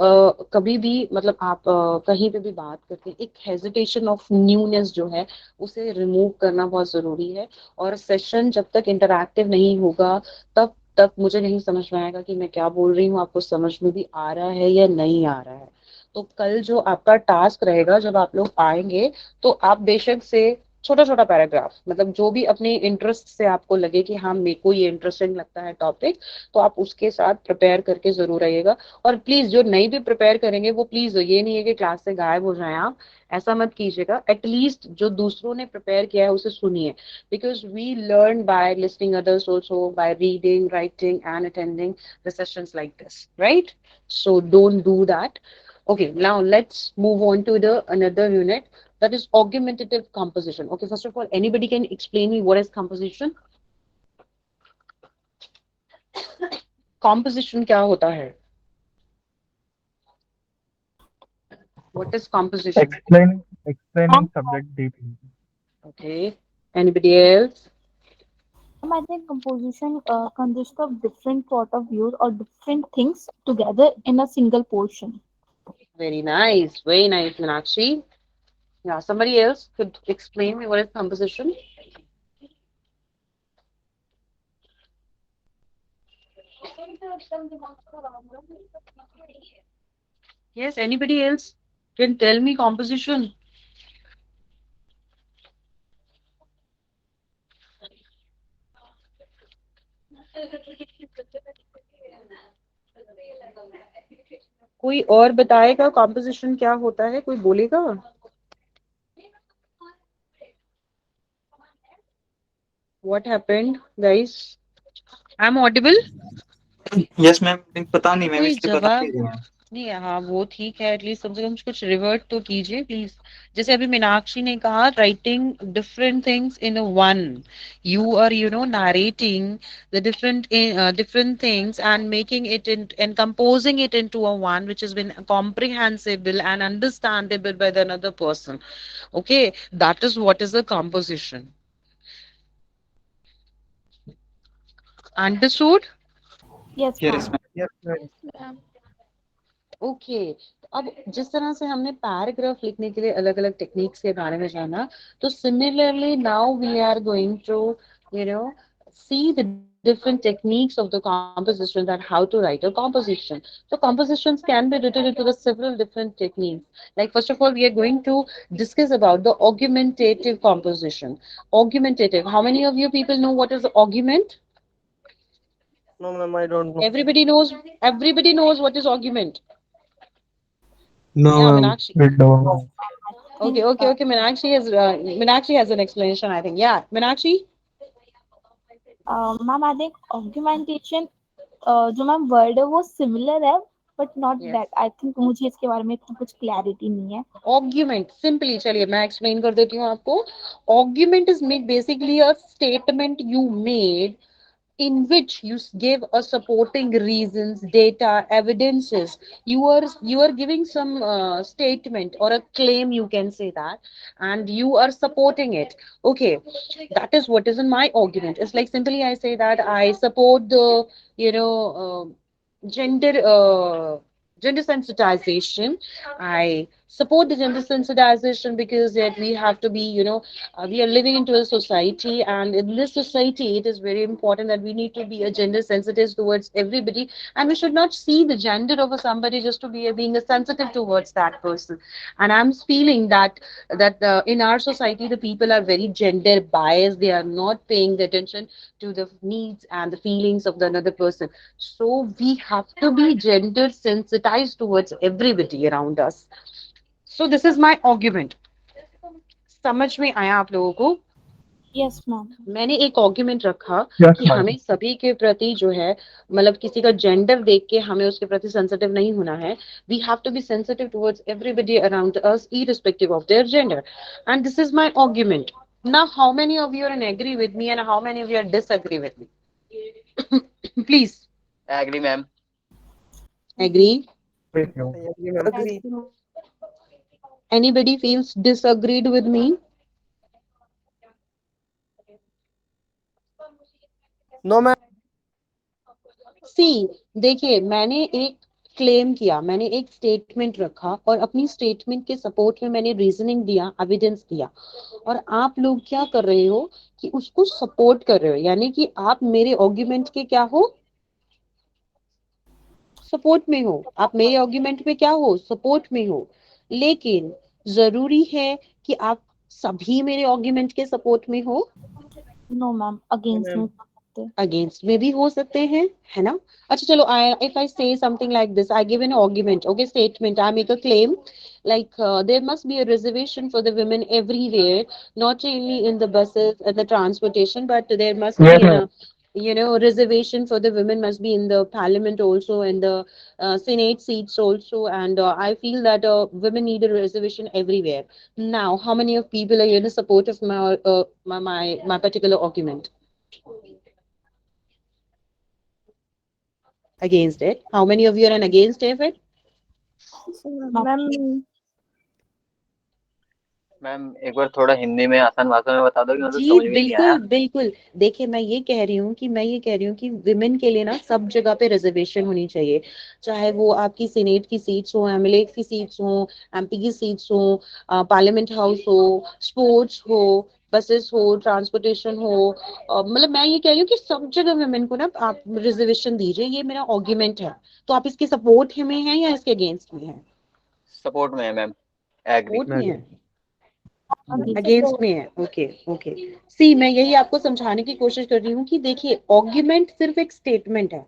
कभी भी मतलब आप कहीं पे भी बात करते हैं, एक हेजिटेशन ऑफ न्यूनेस जो है उसे रिमूव करना बहुत जरूरी है। और सेशन जब तक इंटरैक्टिव नहीं होगा, तब तक मुझे नहीं समझ में आएगा कि मैं क्या बोल रही हूँ, आपको समझ में भी आ रहा है या नहीं आ रहा है। तो कल जो आपका टास्क रहेगा, जब आप लोग आएंगे, तो आप बेशक से छोटा छोटा पैराग्राफ, मतलब जो भी अपने इंटरेस्ट से आपको लगे कि हाँ मेरे को ये इंटरेस्टिंग लगता है टॉपिक, तो आप उसके साथ प्रिपेयर करके जरूर आइएगा। और प्लीज जो नहीं भी प्रिपेयर करेंगे, वो प्लीज ये नहीं है कि क्लास से गायब हो जाएं आप, ऐसा मत कीजिएगा। एटलीस्ट जो दूसरों ने प्रिपेयर किया है उसे सुनिए, because we learn by listening others also, by reading, writing and attending the sessions like this, right? So don't do that. Okay, now let's move on to the another unit, that is augmentative composition. Okay, first of all, anybody can explain me what is composition? Composition क्या होता है? What is composition? Explaining subject deeply. Okay, anybody else? I think composition consists of different point of views or different things together in a single portion. Very nice, Meenakshi. Yeah, somebody else could explain me what is composition? Yes, anybody else can tell me composition? कोई और बताएगा composition क्या होता है? कोई बोलेगा? What happened, guys? I'm audible? Yes ma'am, पता नहीं मैम, कोई इसलिए बता नहीं जवाब रहे हैं। नहीं। हाँ वो ठीक है, एटलीस्ट कम से कम कुछ रिवर्ट तो कीजिए प्लीज। जैसे अभी मीनाक्षी ने कहा, writing different things in one, you are narrating the different things and making it in and composing it into a one which has been comprehensible and understandable by the another person. Okay, that is what is the composition. Understood? Yes, yes ma'am. Ma'am. Yes, ma'am. Okay, अब जिस तरह से हमने paragraph लिखने के लिए अलग अलग टेक्निक्स के बारे में जाना, तो similarly now we are going to you know see the different techniques of the composition, that how to write a composition. So compositions can be written into the several different techniques. Like first of all, we are going to discuss about the augmentative composition. Augmentative, how many of you people know what is augment? No, ma'am, I don't know. Everybody knows what is augment. No, Yeah, ma'am. Meenakshi. We don't Yes, know. ma'am. I Okay, think okay, okay. Meenakshi has an explanation, I think. Yeah, Meenakshi. Ma'am I think augmentation जो ma'am word है वो similar है but not Yes. That I think मुझे इसके बारे में इतना कुछ क्लैरिटी नहीं है Augment. Simply, चलिए मैं explain कर देती हूँ आपको. Augment is made basically a statement you made in which you give a supporting reasons, data, evidences. You are giving some statement or a claim, you can say that, and you are supporting it. Okay, that is what is in my argument. It's like simply I say that I support the you know gender gender sensitization. I support the gender sensitization because that we have to be we are living into a society, and in this society it is very important that we need to be a gender sensitive towards everybody, and we should not see the gender of a somebody just to be a, being a sensitive towards that person. And I'm feeling that in our society the people are very gender biased. They are not paying the attention to the needs and the feelings of the another person. So we have to be gender sensitized towards everybody around us. So this is my argument. समझ में आया आप लोगों को? Yes ma'am मैंने एक argument रखा Yes, कि ma'am. हमें सभी के प्रति जो है, मतलब किसी का जेंडर देख के हमें उसके प्रति सेंसिटिव नहीं होना है. We have to be sensitive towards everybody around us irrespective of their gender. And this is my argument. Now how many of you are in agree with me and how many of you are disagree with me? Please Agree, ma'am. agree. With you. I agree, ma'am. agree Anybody feels disagreed with me? No, ma'am. सी, देखिए मैंने एक claim किया, मैंने एक statement रखा और अपनी statement के सपोर्ट में मैंने रीजनिंग दिया, एविडेंस दिया, और आप लोग क्या कर रहे हो कि उसको सपोर्ट कर रहे हो, यानी कि आप मेरे आर्ग्यूमेंट के क्या हो, सपोर्ट में हो. आप मेरे आर्ग्यूमेंट में क्या हो, सपोर्ट में हो. लेकिन जरूरी है कि आप सभी मेरे आर्ग्यूमेंट के सपोर्ट में हो? नो मैम No, अगेंस्ट में ma'am. कर सकते हैं अगेंस्ट में भी हो सकते हैं, है ना? अच्छा चलो, आई इफ आई से something like this, I give an argument, okay, statement, I make a claim like there must be a reservation for the women everywhere, not only in the buses and the transportation, but there must be Yes, an ma'am. reservation for the women must be in the parliament also, and the senate seats also, and I feel that women need a reservation everywhere. Now how many of people are in support of my particular argument? Against it? How many of you are against it? Ma'am ma'am एक बार थोड़ा हिंदी में आसान भाषा में बता दो कि मतलब जी समझ में नहीं आया। बिल्कुल बिल्कुल. देखिए मैं ये कह रही हूँ कि विमेन के लिए ना सब जगह पे रिजर्वेशन होनी चाहिए, चाहे वो आपकी सीनेट की सीट्स हो, एमएलए की सीट्स हो, एमपी की सीट्स हो, पार्लियामेंट हाउस हो, स्पोर्ट्स हो, बसेस हो, ट्रांसपोर्टेशन हो. मतलब मैं ये कह रही हूँ कि सब जगह विमेन को ना आप रिजर्वेशन दीजिए. ये मेरा आर्ग्यूमेंट है. तो आप इसके सपोर्ट में हैं या इसके अगेंस्ट में हैं? सपोर्ट में है मैम, एग्री। सपोर्ट में है, Against. अगेंस्ट में है। ओके ओके, सी मैं यही आपको समझाने की कोशिश कर रही हूँ कि देखिए ऑर्गुमेंट सिर्फ एक स्टेटमेंट है,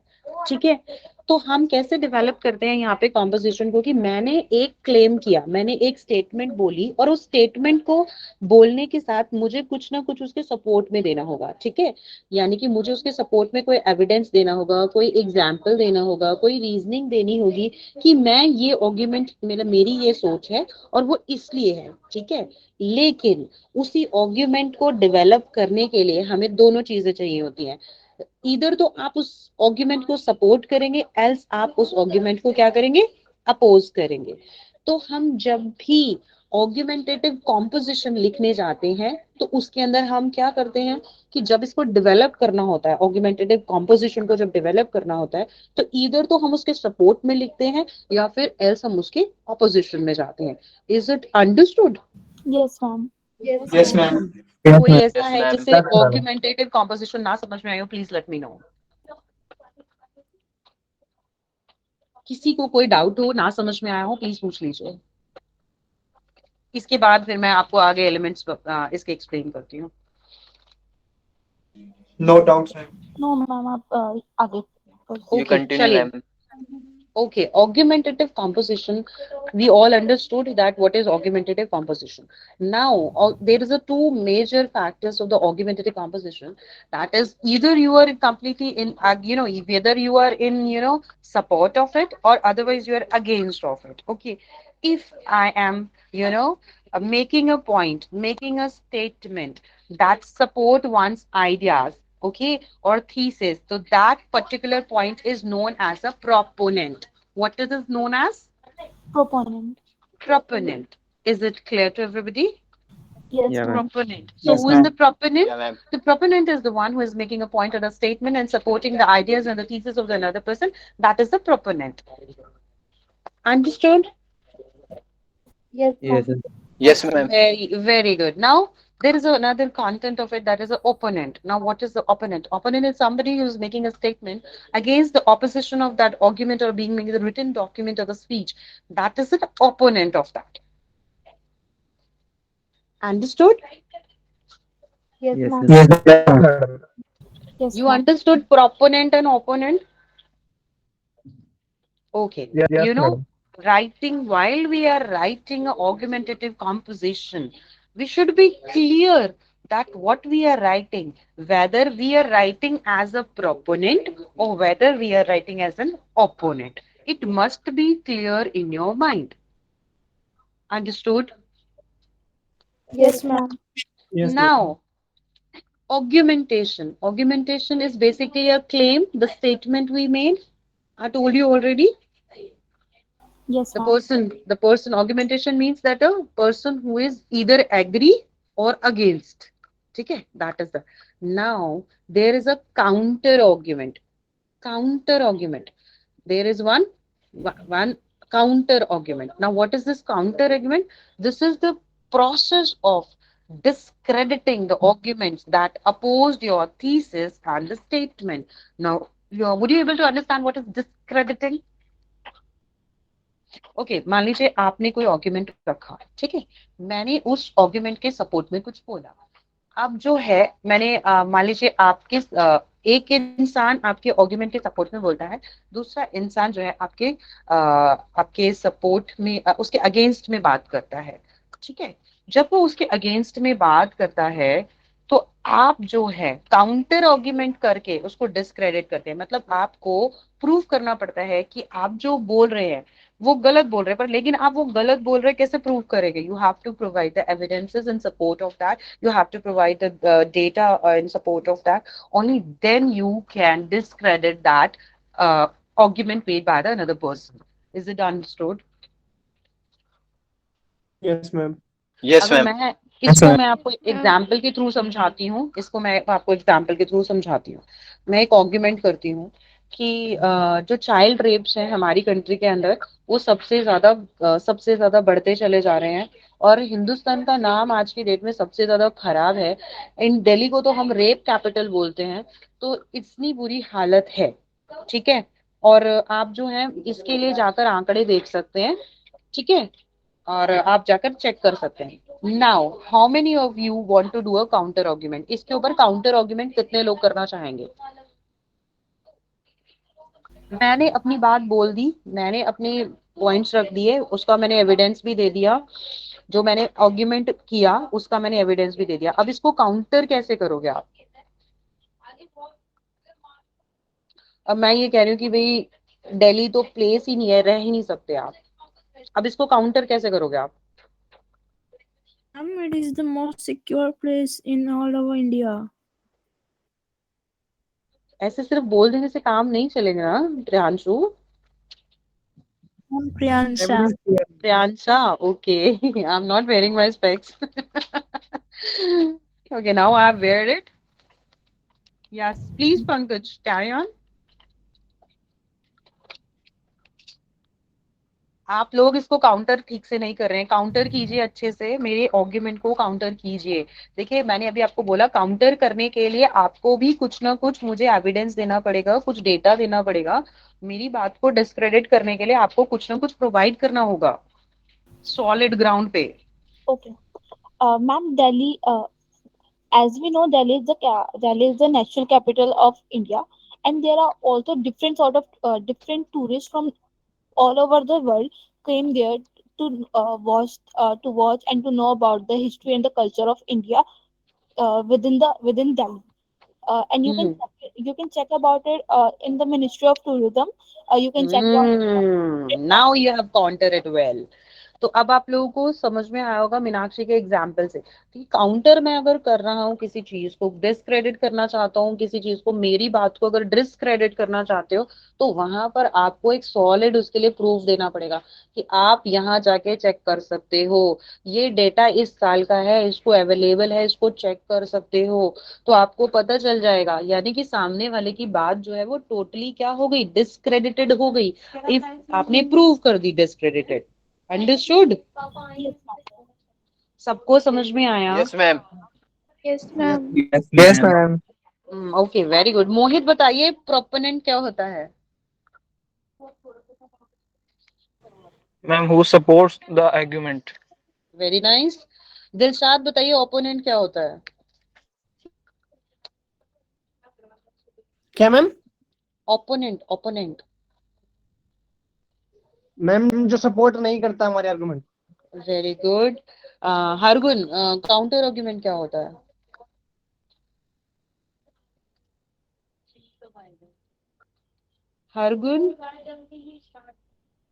ठीक है। तो हम कैसे डेवलप करते हैं यहाँ पे कॉम्पोजिशन को, कि मैंने एक क्लेम किया, मैंने एक स्टेटमेंट बोली, और उस स्टेटमेंट को बोलने के साथ मुझे कुछ ना कुछ उसके सपोर्ट में देना होगा, ठीक है। यानी कि मुझे उसके सपोर्ट में कोई एविडेंस देना होगा, कोई एग्जाम्पल देना होगा, कोई रीजनिंग देनी होगी कि मैं ये आर्गुमेंट, मतलब मेरी ये सोच है और वो इसलिए है, ठीक है। लेकिन उसी आर्गुमेंट को डेवलप करने के लिए हमें दोनों चीजें चाहिए होती हैं। इधर तो आप उस आर्गुमेंट को सपोर्ट करेंगे, एल्स आप उस आर्गुमेंट को क्या करेंगे, अपोज करेंगे। तो हम जब भी ऑर्गुमेंटेटिव कॉम्पोजिशन लिखने जाते हैं तो उसके अंदर हम क्या करते हैं कि जब इसको डेवलप करना होता है, ऑर्गुमेंटेटिव कॉम्पोजिशन को जब डेवलप करना होता है, तो इधर तो हम उसके सपोर्ट में लिखते हैं या फिर एल्स हम उसके ऑपोजिशन में जाते हैं। Is it understood? Yes, ma'am. Yes, ma'am. कोई ऐसा यस है मैम। जिसे ऑर्गुमेंटेटिव कॉम्पोजिशन ना समझ में आए हो, प्लीज लेट मी नो। किसी को कोई डाउट हो, ना समझ में आया हो, प्लीज पूछ लीजिए। इसके बाद फिर मैं आपको आगे एलिमेंट्स इसके एक्सप्लेन करती हूँ। No doubts, ma'am. No, ma'am. आप आगे यू ओके कंटिन्यू चलिए। Ma'am. Okay, augmentative composition. We all understood that what is augmentative composition. Now, there is a two major factors of the augmentative composition. That is either you are completely in, whether you are in, support of it, or otherwise you are against of it. Okay, if I am, making a point, making a statement that support one's ideas, okay, or thesis, so that particular point is known as a proponent. What is it known as? proponent. Proponent. Is it clear to everybody? Yes, Yeah, ma'am. ma'am. Proponent. So Yes, who is the ma'am. proponent? या ma'am. The proponent is the one who is making a point or a statement and supporting the ideas and the thesis of the another person. That is the proponent. Understood? Yes, Yes, ma'am. Yes ma'am. Very, very good. Now, there is another content of it, that is an opponent. Now, what is the opponent? Opponent is somebody who is making a statement against the opposition of that argument or being made the written document or the speech. That is the opponent of that. Understood? Yes, yes, ma'am. yes. Yes, You ma'am. understood proponent and opponent? Okay. Yes, You know, madam. writing, while we are writing an augmentative composition, we should be clear that what we are writing, whether we are writing as a proponent or whether we are writing as an opponent. It must be clear in your mind. Understood? Yes, ma'am. Yes, ma'am. Now, augmentation. Augmentation is basically a claim, the statement we made. I told you already. Yes, The ma'am. person, augmentation means that a person who is either agree or against. Okay, that is the. Now, there is a counter argument. Counter argument. There is one counter argument. Now, what is this counter argument? This is the process of discrediting the arguments that opposed your thesis and the statement. Now, would you be able to understand what is discrediting? Okay, मान लीजिए आपने कोई argument रखा, ठीक है। मैंने उस argument के सपोर्ट में कुछ बोला। अब जो है मैंने मान लीजिए आपके एक इंसान आपके आर्ग्यूमेंट के सपोर्ट में बोलता है, दूसरा इंसान जो है आपके सपोर्ट में उसके अगेंस्ट में बात करता है, ठीक है। जब वो उसके अगेंस्ट में बात करता है तो आप जो है काउंटर आर्ग्यूमेंट करके उसको डिस्क्रेडिट करते हैं। मतलब आपको प्रूव करना पड़ता है कि आप जो बोल रहे हैं वो गलत बोल रहे हैं, पर लेकिन आप वो गलत बोल रहे हैं कैसे प्रूव करेंगे? You have to provide the evidences in support of that, you have to provide the data in support of that. Only then you can discredit that argument made by the another person. Is it understood? Yes, ma'am. Yes अगर ma'am. मैं इसको मैं आपको example के through समझाती हूँ, इसको मैं आपको एग्जाम्पल के थ्रू समझाती हूँ। मैं एक आर्ग्यूमेंट करती हूँ कि जो चाइल्ड रेप्स हैं हमारी कंट्री के अंदर, वो सबसे ज्यादा बढ़ते चले जा रहे हैं, और हिंदुस्तान का नाम आज की डेट में सबसे ज्यादा खराब है। इन दिल्ली को तो हम रेप कैपिटल बोलते हैं। तो इतनी बुरी हालत है, ठीक है। और आप जो है इसके लिए जाकर आंकड़े देख सकते हैं। ठीक है, और आप जाकर चेक कर सकते हैं। Now how many of you want to do a counter argument? इसके ऊपर काउंटर आर्गुमेंट कितने लोग करना चाहेंगे? मैंने अपनी बात बोल दी, मैंने अपने पॉइंट्स रख दिए, उसका मैंने एविडेंस भी दे दिया, जो मैंने आर्गुमेंट किया उसका मैंने एविडेंस भी दे दिया। अब इसको काउंटर कैसे करोगे आप? अब मैं ये कह रही हूँ कि भाई दिल्ली तो प्लेस ही नहीं है, रह ही नहीं सकते आप, अब इसको काउंटर कैसे करोगे आप? It is the most secure place in all over India. ऐसे सिर्फ बोल देने से काम नहीं चलेगा ना Priyanshu. Priyansha. Priyansha, okay. I'm not wearing my specs. Okay, now I have wear it. Yes, please Pankaj, carry on. आप लोग इसको काउंटर ठीक से नहीं कर रहे हैं, काउंटर कीजिए अच्छे से, मेरे आर्गुमेंट को काउंटर कीजिए। देखिए मैंने अभी आपको बोला काउंटर करने के लिए आपको भी कुछ ना कुछ मुझे एविडेंस देना पड़ेगा, कुछ डेटा देना पड़ेगा। मेरी बात को डिस्क्रेडिट करने के लिए आपको कुछ ना कुछ प्रोवाइड करना होगा सॉलिड ग्राउंड पे। Okay. Ma'am, Delhi, as we know, Delhi is the national capital of India, and there are also different sort of different tourists from all over the world came there to watch and to know about the history and the culture of India within Delhi. And you can check about it in the Ministry of Tourism. You can check about Now you have counter it well. तो अब आप लोगों को समझ में आया होगा मीनाक्षी के एग्जाम्पल से कि काउंटर मैं अगर कर रहा हूँ किसी चीज को, डिस्क्रेडिट करना चाहता हूँ किसी चीज को, मेरी बात को अगर डिस्क्रेडिट करना चाहते हो तो वहां पर आपको एक सॉलिड उसके लिए प्रूफ देना पड़ेगा कि आप यहाँ जाके चेक कर सकते हो, ये डेटा इस साल का है, इसको अवेलेबल है, इसको चेक कर सकते हो, तो आपको पता चल जाएगा। यानी कि सामने वाले की बात जो है वो टोटली क्या हो गई, डिस्क्रेडिटेड हो गई, इफ आपने प्रूव कर दी डिस्क्रेडिटेड। अंडरस्टूड? सबको समझ में आया? Yes ma'am. Yes, ma'am. Yes, ma'am. Okay, very good. Mohit बताइए प्रोपोनेंट क्या होता है? Ma'am who supports the argument. Very nice. Dilshad बताइए ओपोनेंट क्या होता है? क्या मैम? Opponent, opponent. मैम जो सपोर्ट नहीं करता हमारे argument. Very good. Hargun, counter argument क्या होता है? हरगुन,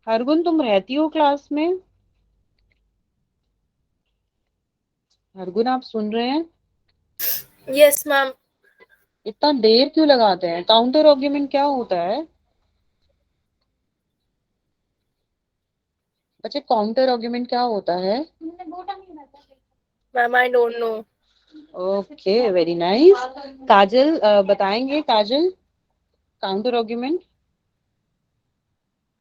हरगुन तुम रहती हो क्लास में? हरगुन आप सुन रहे हैं? Yes, ma'am. इतना देर क्यों लगाते हैं? काउंटर आर्गुमेंट क्या होता है बच्चे? काउंटर आर्गुमेंट क्या होता है? Ma'am, I don't know. Okay, very nice. Kajal बताएंगे? काजल, काउंटर आर्गुमेंट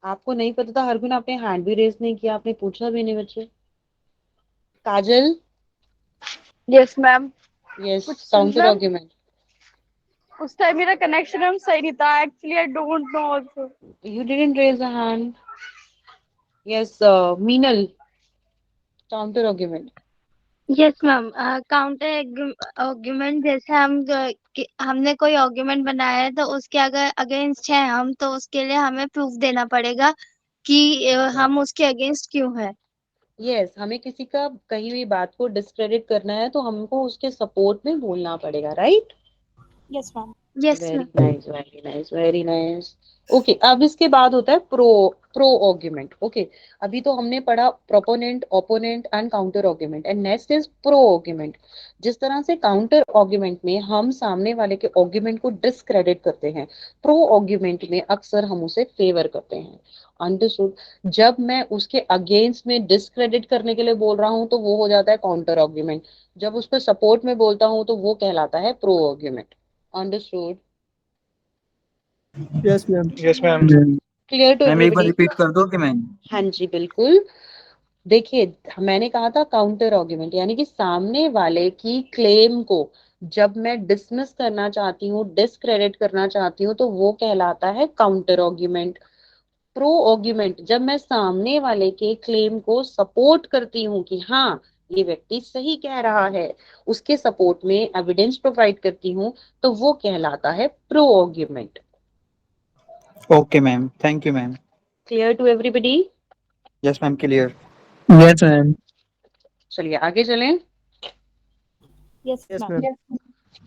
आपको नहीं पता था? हरगुन आपने हैंड भी रेज नहीं किया, आपने पूछा भी नहीं बच्चे। काजल? Yes ma'am. यस, कुछ काउंटर मैम आर्गुमेंट। उस टाइम मेरा कनेक्शन हम सही नहीं था, actually I don't know also. You didn't raise a hand. Yes, Meenal, counter argument. Yes ma'am. Counter argument जैसे हमने कोई आर्ग्यूमेंट बनाया है तो उसके अगर अगेंस्ट है हम, तो उसके लिए हमें प्रूफ देना पड़ेगा कि हम उसके अगेंस्ट क्यों है। यस, हमें किसी का कही हुई बात को डिस्क्रेडिट करना है तो हमको उसके सपोर्ट में बोलना पड़ेगा, right? Yes, ma'am. Yes very ma'am. Nice, very nice, very nice. Okay, अब इसके बाद होता है प्रो प्रो आर्गुमेंट। ओके, अभी तो हमने पढ़ा proponent, opponent and counter argument, and next is pro argument. जिस तरह से काउंटर आर्गुमेंट में हम सामने वाले के आर्गुमेंट को डिस्क्रेडिट करते हैं, प्रो आर्गुमेंट में अक्सर हम उसे फेवर करते हैं। अंडरस्टूड? जब मैं उसके अगेंस्ट में डिस्क्रेडिट करने के लिए बोल रहा हूं तो वो हो जाता है काउंटर आर्गुमेंट, जब उसको सपोर्ट में बोलता हूं तो वो कहलाता है pro argument. Understood? Yes ma'am. Yes ma'am. Clear to ma'am एक बार एवरीबॉडी? रिपीट कर दो कि मैम। हाँ जी बिल्कुल। देखिए मैंने कहा था काउंटर आर्गुमेंट यानी कि सामने वाले की क्लेम को जब मैं डिसमिस करना चाहती हूँ, डिस्क्रेडिट करना चाहती हूँ, तो वो कहलाता है काउंटर आर्गुमेंट। प्रो आर्ग्यूमेंट, जब मैं सामने वाले के क्लेम को सपोर्ट करती हूँ कि हाँ ये व्यक्ति सही कह रहा है, उसके सपोर्ट में एविडेंस प्रोवाइड करती हूँ, तो वो कहलाता है pro argument. Okay, ma'am. Thank you, ma'am. Clear to everybody? Yes, ma'am. Clear. Yes, ma'am. चलिए आगे चलें। Yes yes ma'am. मैम।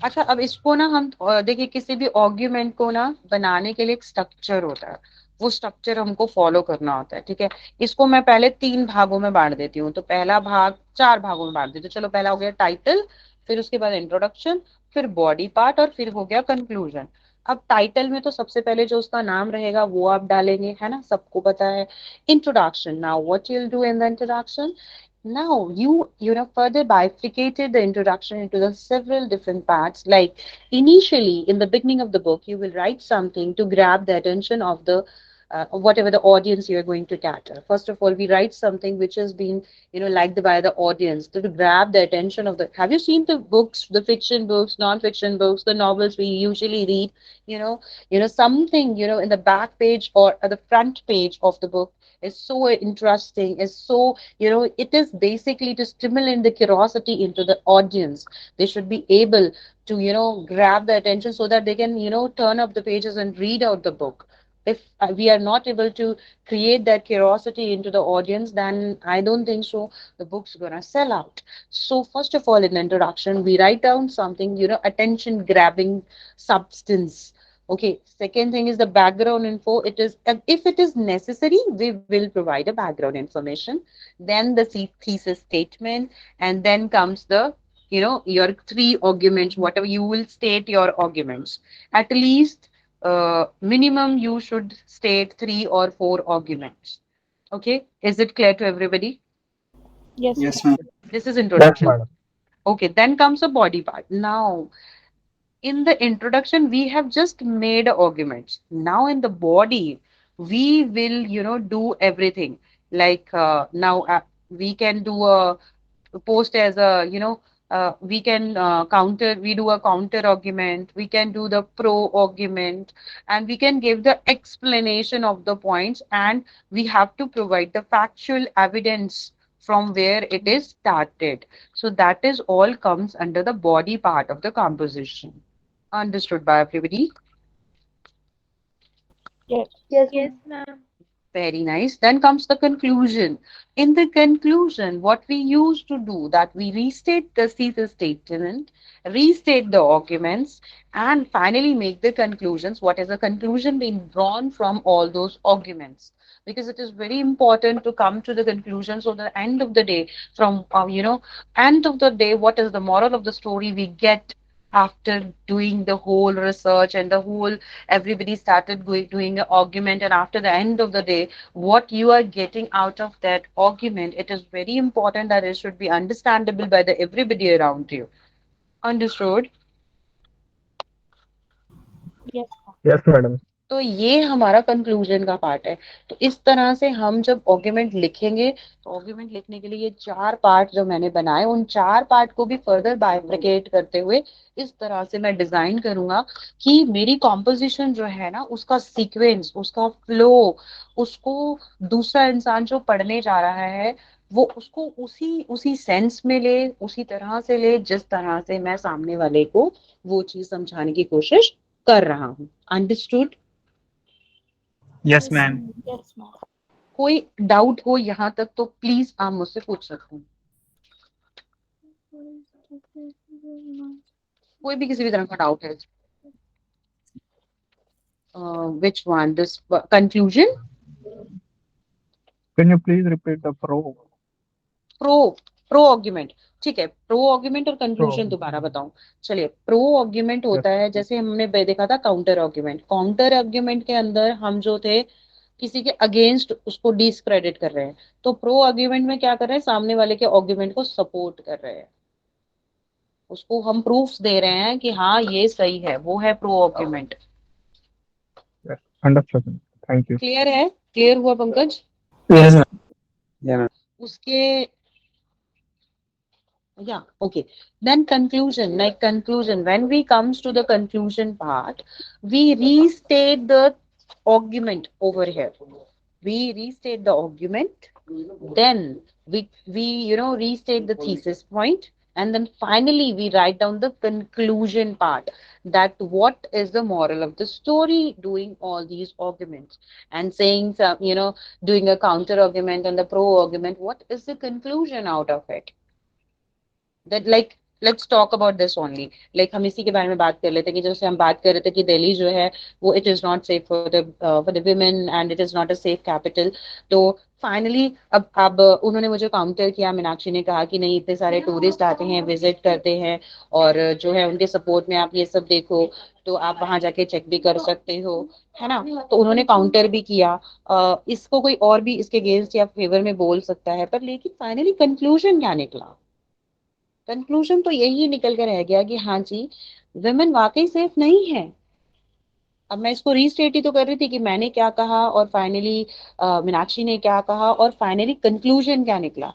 अच्छा, अब इसको ना हम देखिए, किसी भी आर्ग्यूमेंट को ना बनाने के लिए एक स्ट्रक्चर होता है, वो स्ट्रक्चर हमको फॉलो करना होता है, ठीक है। इसको मैं पहले 3 भागों में बांट देती हूँ, तो पहला भाग 4 भागों में बांट देती हूँ। चलो, पहला हो गया टाइटल, फिर उसके बाद इंट्रोडक्शन, फिर बॉडी पार्ट, और फिर हो गया कंक्लूजन। अब टाइटल में तो सबसे पहले जो उसका नाम रहेगा वो आप डालेंगे, है ना, सबको पता है। Introduction, now what you will do in the introduction? Now you further bifurcated the introduction into the several different parts. Like initially in the beginning of the book, you will write something to grab the attention of the whatever the audience you are going to cater. First of all, we write something which has been liked by the audience to grab the attention of the. Have you seen the books, the fiction books, non-fiction books, the novels we usually read? Something in the back page or at the front page of the book is so interesting, is so it is basically to stimulate the curiosity into the audience. They should be able to grab the attention so that they can turn up the pages and read out the book. If we are not able to create that curiosity into the audience, then I don't think so the book's gonna sell out. So first of all, in the introduction, we write down something, attention grabbing substance. Okay, second thing is the background info. It is, if it is necessary, we will provide a background information. Then the thesis statement, and then comes the your 3 arguments, whatever you will state your arguments. At least minimum you should state 3 or 4 arguments. Okay, is it clear to everybody? Yes Yes, ma'am. ma'am. This is Yes, introduction. madam. Okay, then comes a body part. Now in the introduction we have just made arguments. Now in the body we will do everything. Like now we can do a post as a we can counter, we do a counter argument, we can do the pro argument, and we can give the explanation of the points, and we have to provide the factual evidence from where it is started. So that is all comes under the body part of the composition. Understood by everybody? Yes. Yes, ma'am. Very nice. Then comes the conclusion. In the conclusion, what we used to do, that we restate the thesis statement, restate the arguments, and finally make the conclusions. What is the conclusion being drawn from all those arguments? Because it is very important to come to the conclusion. So the end of the day, from end of the day, what is the moral of the story we get after doing the whole research and the whole everybody started doing an argument, and after the end of the day what you are getting out of that argument, it is very important that it should be understandable by the everybody around you. Understood? Yes. Yes, madam. तो ये हमारा conclusion का part है। तो इस तरह से हम जब आर्गुमेंट लिखेंगे, तो आर्गुमेंट लिखने के लिए ये 4 पार्ट जो मैंने बनाए, उन 4 पार्ट को भी फर्दर बाइफरकेट करते हुए इस तरह से मैं डिजाइन करूंगा कि मेरी कॉम्पोजिशन जो है ना, उसका सीक्वेंस, उसका फ्लो, उसको दूसरा इंसान जो पढ़ने जा रहा है वो उसको उसी उसी सेंस में ले, उसी तरह से ले जिस तरह से मैं सामने वाले को वो चीज समझाने की कोशिश कर रहा हूँ। Understood? Yes, ma'am. Yes ma'am. कोई डाउट हो यहाँ तक तो प्लीज आप मुझसे पूछ सकते हैं। कोई भी किसी भी तरह का डाउट है? Which one, this conclusion? Can you please repeat the pro? Pro pro argument, ठीक है। प्रो आर्ग्यूमेंट और Pro. कंक्लूजन दोबारा बताऊं। चलिए, प्रो आर्ग्यूमेंट Yes. होता है, जैसे हमने देखा था काउंटर आर्ग्यूमेंट। काउंटर आर्ग्यूमेंट के अंदर हम जो थे किसी के अगेंस्ट उसको डिस्क्रेडिट कर रहे हैं। तो प्रो आर्ग्यूमेंट में क्या कर रहे हैं, सामने वाले के आर्ग्यूमेंट को सपोर्ट कर रहे हैं, उसको हम प्रूफ्स दे रहे हैं कि हाँ ये सही है, वो है pro argument. Yes. Understood. Thank you. Clear है? क्लियर हुआ Pankaj? Yes, ma'am. Yeah, ma'am. उसके yeah, okay. Then conclusion, like conclusion, when we comes to the conclusion part, we restate the argument over here. we restate the argument, then we restate the thesis point, and then finally we write down the conclusion part, that what is the moral of the story doing all these arguments and saying some, doing a counter argument and the pro argument, what is the conclusion out of it? That like let's talk about this only, like हम इसी के बारे में बात कर लेते हैं कि जैसे हम बात कर रहे थे कि दिल्ली जो है वो it is not safe for the women and it is not a safe capital. तो फाइनली अब उन्होंने मुझे काउंटर किया, मीनाक्षी ने कहा कि नहीं, इतने सारे टूरिस्ट आते हैं, विजिट करते हैं, और जो है उनके सपोर्ट में आप ये सब देखो, तो आप वहां जाके चेक भी कर सकते हो, है ना। तो उन्होंने काउंटर भी किया। इसको कोई और भी इसके अगेंस्ट या फेवर में बोल सकता है, पर लेकिन फाइनली कंक्लूजन क्या निकला? कंक्लूजन तो यही निकल कर रह गया कि हाँ जी, विमेन वाकई सेफ नहीं है। अब मैं इसको रीस्टेट ही तो कर रही थी कि मैंने क्या कहा और फाइनली मीनाक्षी ने क्या कहा और फाइनली कंक्लूजन क्या निकला।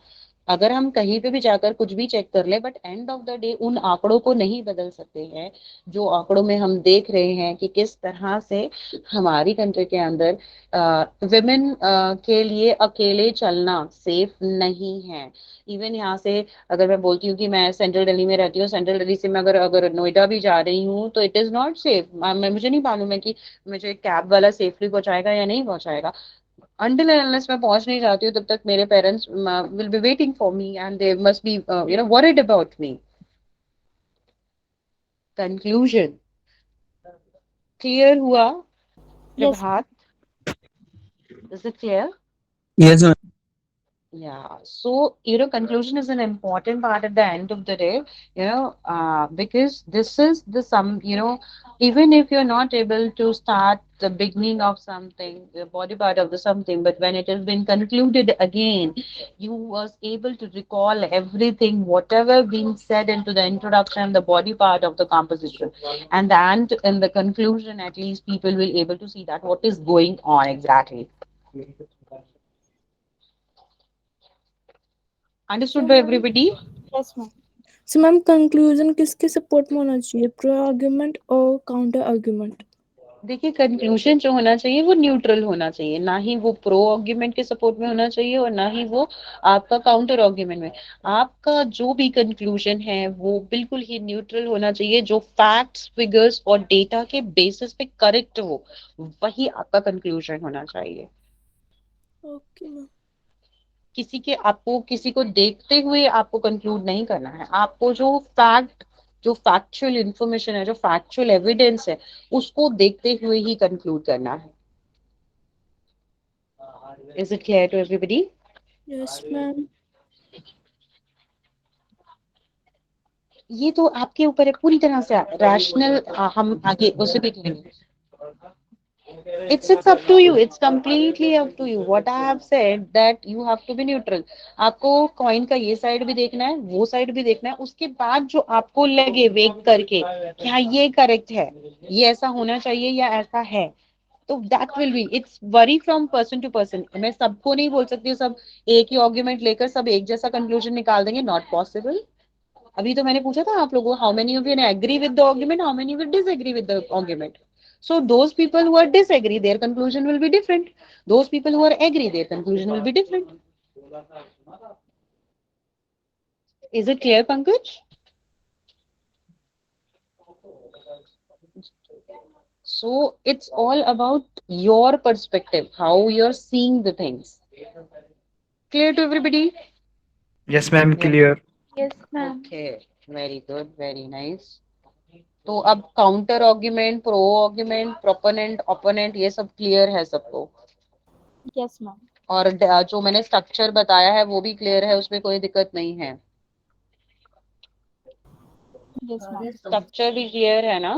अगर हम कहीं पे भी जाकर कुछ भी चेक कर ले, but end of the day उन आंकड़ों को नहीं बदल सकते हैं जो आंकड़ों में हम देख रहे हैं कि किस तरह से हमारी कंट्री के अंदर विमेन के लिए अकेले चलना सेफ नहीं है। इवन यहाँ से अगर मैं बोलती हूँ कि मैं सेंट्रल दिल्ली में रहती हूँ, सेंट्रल दिल्ली से मैं अगर अगर नोएडा भी जा रही हूँ तो इट इज नॉट सेफ। मैं मुझे नहीं मालूम है कि मुझे कैब वाला सेफली पहुंचाएगा या नहीं पहुंचाएगा। until and unless मैं पहुंच नहीं जाती हूँ तब तक मेरे parents will be waiting for me and they must be worried about me. Conclusion clear हुआ? Yes. Prabhat, is it clear? Yes, ma'am. Yeah, so conclusion is an important part at the end of the day, because this is the some, even if you're not able to start the beginning of something, the body part of the something, but when it has been concluded again, you was able to recall everything, whatever been said into the introduction, the body part of the composition, and in the conclusion, at least people will able to see that what is going on exactly. Understood by everybody? Yes, ma'am. So ma'am conclusion किसके support में होना चाहिए, pro argument और counter argument? देखिए, conclusion जो होना चाहिए वो न्यूट्रल होना चाहिए, ना ही वो प्रो आर्ग्यूमेंट के सपोर्ट में होना चाहिए और ना ही वो आपका काउंटर आर्ग्यूमेंट में। आपका जो भी कंक्लूजन है वो बिल्कुल ही न्यूट्रल होना चाहिए, जो फैक्ट्स, फिगर्स और डेटा के बेसिस पे करेक्ट हो, वही आपका कंक्लूजन होना चाहिए। Okay ma'am. किसी को देखते हुए आपको कंक्लूड नहीं करना है। आपको जो फैक्चुअल इंफॉर्मेशन है, जो फैक्चुअल एविडेंस है, उसको देखते हुए ही कंक्लूड करना है। Is it clear to everybody? Yes ma'am. ये तो आपके ऊपर है पूरी तरह से रैशनल। हम आगे उसे देख लेंगे। It's up to you. It's completely up to you. What I have said that you have to be neutral. आपको कॉइन का ये साइड भी देखना है, वो साइड भी देखना है, उसके बाद जो आपको लगे वेग करके क्या ये करेक्ट है, ये ऐसा होना चाहिए या ऐसा है, तो that will be, it's vary from person to person. मैं सबको नहीं बोल सकती हूँ सब एक ही आर्ग्यूमेंट लेकर सब एक जैसा कंक्लूजन निकाल देंगे, नॉट पॉसिबल। अभी तो मैंने पूछा था आप लोगों को, how many of you agree with the argument, how many will disagree with the argument. So those people who are disagree, their conclusion will be different. Those people who are agree, their conclusion will be different. Is it clear, Pankaj? So it's all about your perspective, how you're seeing the things. Clear to everybody? Yes, ma'am, clear. Yes, ma'am. Okay, very good, very nice. तो अब counter argument, pro argument, proponent, opponent, ये सब clear है सबको? Yes ma'am. और जो मैंने structure बताया है वो भी क्लियर है, उसमें कोई दिक्कत नहीं है? Yes ma'am. स्ट्रक्चर भी क्लियर है ना?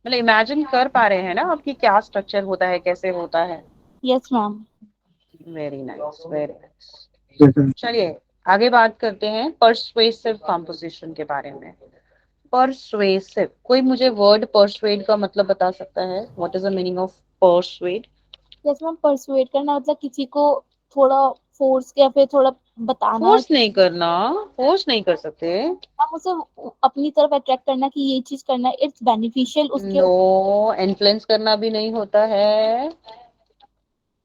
मतलब इमेजिन कर पा रहे हैं ना आपकी क्या स्ट्रक्चर होता है, कैसे होता है? Yes ma'am. Very nice, very nice. चलिए आगे बात करते हैं पर्सुएसिव कंपोजिशन के बारे में। परसुएसिव, कोई मुझे वर्ड परसुएड का मतलब बता सकता है? What is the meaning of persuade? Yes ma'am, persuade करना मतलब किसी को थोड़ा फोर्स या फिर थोड़ा बताना। फोर्स नहीं करना, फोर्स नहीं कर सकते आप उसे अपनी तरफ अट्रैक्ट करना कि ये चीज करना, इट्स बेनिफिशियल उसके। नो, इन्फ्लुएंस करना भी नहीं होता है।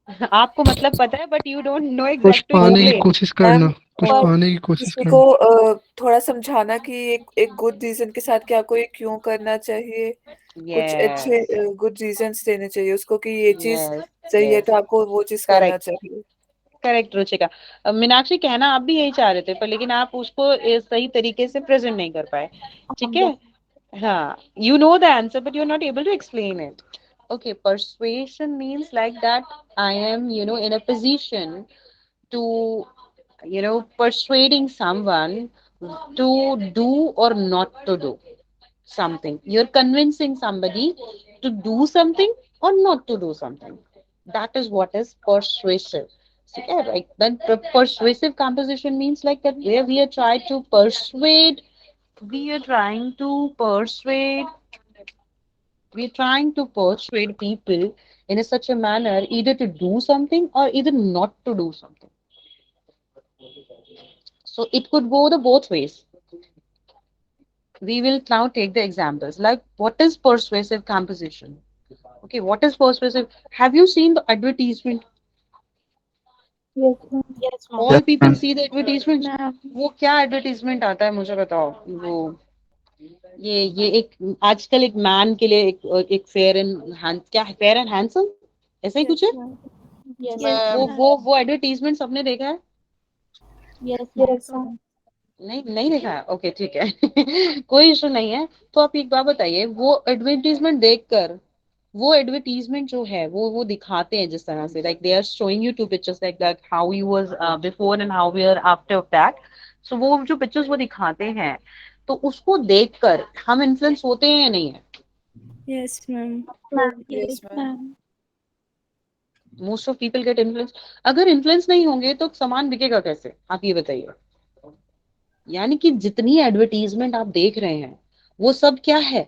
आपको मतलब पता है बट यू डोंट नो कुछ एग्जैक्ट टू पाने की एक्सप्लेन। कोशिश करना, मैम कुछ पाने की कोशिश किसी को करना। थोड़ा समझाना कि एक गुड रीजन के साथ क्या कोई क्यों करना चाहिए, कुछ अच्छे यस गुड रीजंस देने चाहिए उसको कि ये चीज यस सही है यस तो आपको वो चीज करना करेक्ट चाहिए। करेक्ट रुचिका। मीनाक्षी कहना आप भी यही चाह रहे थे पर लेकिन आप उसको सही तरीके से प्रेजेंट नहीं कर पाए। ठीक है। yes, हाँ, you know the answer but you're not able to explain it. Okay, persuasion means like that I am, in a position to, persuading someone to do or not to do something. You're convincing somebody to do something or not to do something. That is what is persuasive. So yeah, right. Then persuasive composition means like that where we are trying to persuade, we are trying to persuade, we're trying to persuade people in a such a manner either to do something or either not to do something. So it could go the both ways. We will now take the examples like what is persuasive composition. Okay, what is persuasive? Have you seen the advertisement? yes, ma'am. Yes, ma'am. All Yes, people ma'am. see the advertisement. वो क्या advertisement आता है मुझे बताओ। वो ये एक आजकल एक मैन के लिए एक फेयर एंड क्या फेयर एंड हैंडसम ऐसा ही कुछ है। Yes, ma'am. Yes, Yes, ma'am. वो एडवर्टीजमेंट सबने देखा है। Yes, ma'am. Yes, ma'am. नहीं नहीं देखा है ओके ठीक है कोई इशू नहीं है। तो आप एक बात बताइए वो एडवर्टीजमेंट देखकर वो एडवर्टीजमेंट जो है वो दिखाते हैं जिस तरह से like they are showing you two pictures like that how you was before and how we are after that. So वो जो पिक्चर्स वो दिखाते हैं तो उसको देखकर हम इन्फ्लुएंस होते हैं या नहीं है। yes, ma'am. Ma'am. Yes, Yes, ma'am. ma'am. Most of people get influence. अगर इन्फ्लुएंस नहीं होंगे तो सामान बिकेगा कैसे आप ये बताइए। यानी कि जितनी एडवर्टीजमेंट आप देख रहे हैं वो सब क्या है।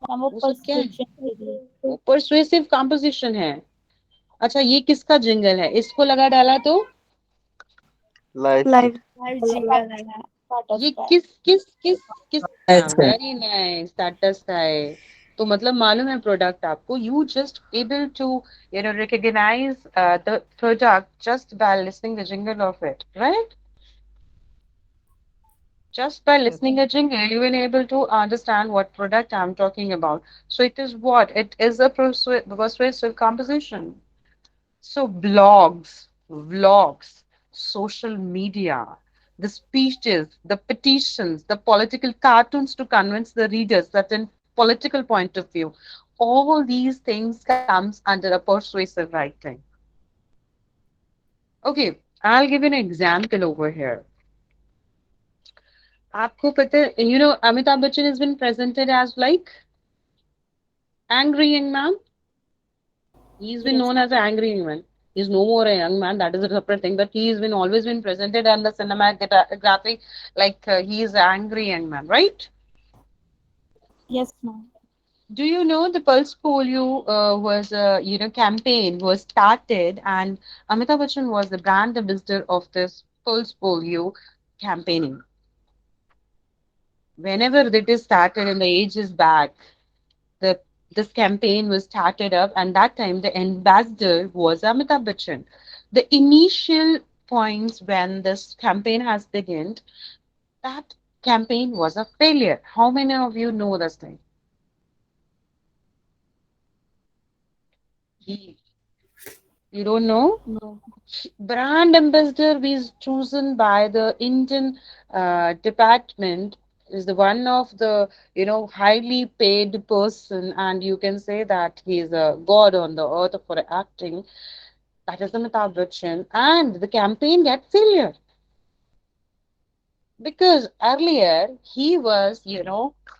Ma'am, वो वो सब क्या है। persuasion के लिए। वो परसुएसिव कॉम्पोजिशन है। अच्छा ये किसका जिंगल है इसको लगा डाला तो Life Live, kit. live Tata jingle है। ये Sky. किस किस किस किस Yes, sir. Very nice Tata Sky. तो मतलब मालूम है प्रोडक्ट आपको you just able to recognise the product just by listening the jingle of it right. Just by Yes. listening a jingle, you will able to understand what product I'm talking about. So it is what? It is a persuasive composition. So blogs, vlogs, social media, the speeches, the petitions, the political cartoons to convince the readers that in political point of view, all these things comes under a persuasive writing. Okay, I'll give you an example over here. आपको पता है Amitabh Bachchan has been presented as like angry young man. He's been Yes, known as an angry young man. He's no more a young man. That is a separate thing. But he's been always been presented on the cinematography like he is an angry young man, right? yes, ma'am. Do you know the Pulse Polio was a campaign was started and Amitabh Bachchan was the brand ambassador of this Pulse Polio campaigning. Whenever it is started in the ages back, the this campaign was started up and that time the ambassador was Amitabh Bachchan. The initial points when this campaign has begun, that campaign was a failure. How many of you know this thing? You don't know? No. Brand ambassador is chosen by the Indian department is the one of the highly paid person and you can say that he is a god on the earth for acting. That is Amitabh Bachchan and the campaign get failure because earlier he was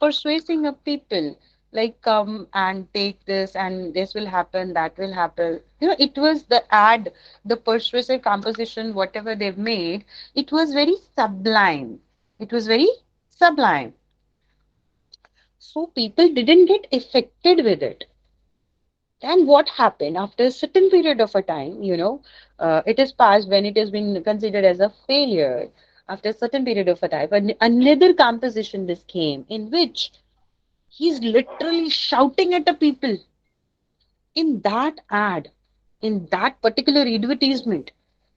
persuading of people like come and take this and this will happen that will happen. It was the ad, the persuasive composition whatever they've made, it was very sublime. It was very sublime, so people didn't get affected with it. And what happened after a certain period of a time, it is passed when it has been considered as a failure. After a certain period of a time, another composition this came in which he's literally shouting at the people. In that ad, in that particular advertisement,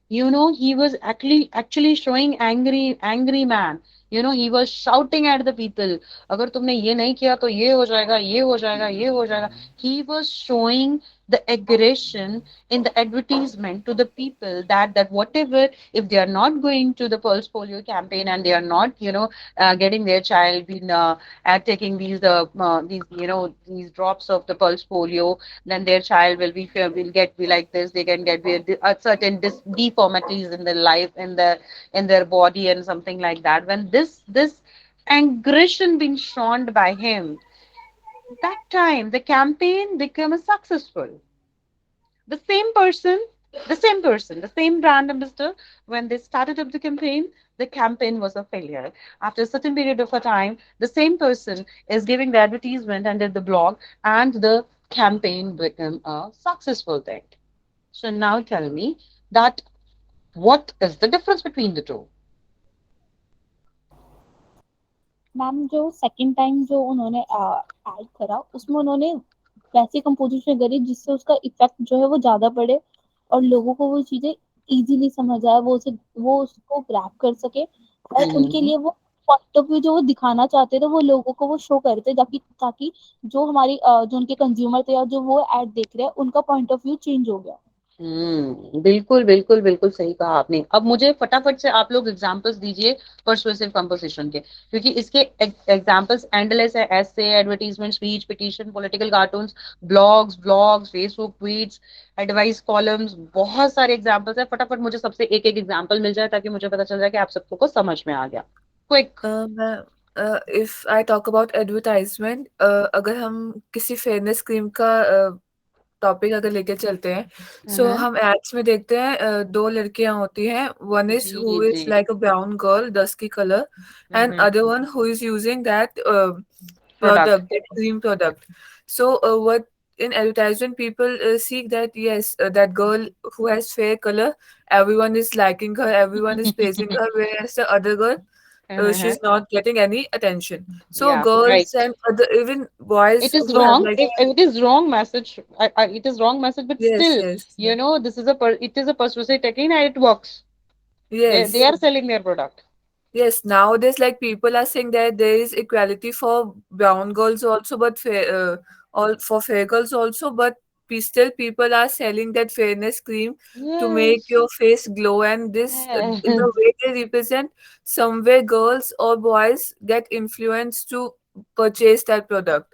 he was actually showing angry man. He was shouting at the people, अगर तुमने ये नहीं किया तो ये हो जाएगा, ये हो जाएगा, ये हो जाएगा. He was showing the aggression in the advertisement to the people, that whatever, if they are not going to the pulse polio campaign and they are not getting their child been taking these drops of the pulse polio, then their child will get be like this. They can get certain deformities in their life, in their body, and something like that. When this aggression being shown by him, that time the campaign became a successful. The same person, the same brand ambassador, when they started up the campaign was a failure. After a certain period of a time, the same person is giving the advertisement under the blog, and the campaign became a successful thing. So now tell me that what is the difference between the two? Ma'am जो second time जो उन्होंने add करा उसमें उन्होंने वैसी composition करी जिससे उसका इफेक्ट जो है वो ज्यादा पड़े और लोगों को वो चीजें इजीली समझ आए, वो उसको ग्रैब कर सके और उनके लिए वो पॉइंट ऑफ व्यू जो वो दिखाना चाहते थे वो लोगों को वो शो करते, ताकि जो जो उनके कंज्यूमर थे और जो वो ऐड देख रहे हैं उनका पॉइंट ऑफ व्यू चेंज हो गया. बिल्कुल बिल्कुल बिल्कुल सही कहा आपने. अब मुझे फटाफट से आप लोग एग्जांपल्स दीजिए परसुएसिव कंपोजिशन के, क्योंकि इसके एग्जांपल्स एंडलेस है. ऐसे, advertisement, speech, petition, political cartoons, blogs, Facebook tweets, advice columns, बहुत सारे एग्जांपल्स है. फटाफट मुझे सबसे एक एक एग्जांपल मिल जाए ताकि मुझे पता चल जाए कि आप सबको को समझ में आ गया. Quick. If I talk about advertisement, अगर हम किसी फेयरनेस क्रीम का टॉपिक अगर लेके चलते हैं, सो हम एड्स में देखते हैं दो लड़कियां होती हैं. वन इज जी हु इज जी. Like a brown girl, dusky colour, and other one who is using that Product. product, that cream product. So what in advertisement people see that yes, that girl who has fair color, everyone is liking her, everyone is praising her, whereas the other girl, she's not getting any attention. So Yeah, girls right. and other even boys It is who have wrong. like If it is wrong message, it is wrong message, but yes, still, yes, this is it is a persuasive technique and it works. They yes. are selling their product. Yes, nowadays, like people are saying that there is equality for brown girls also, but all for fair girls also. But still, people are selling that fairness cream to make Yes. your face glow, and this in the way they represent, somewhere girls or boys get influenced to purchase that product.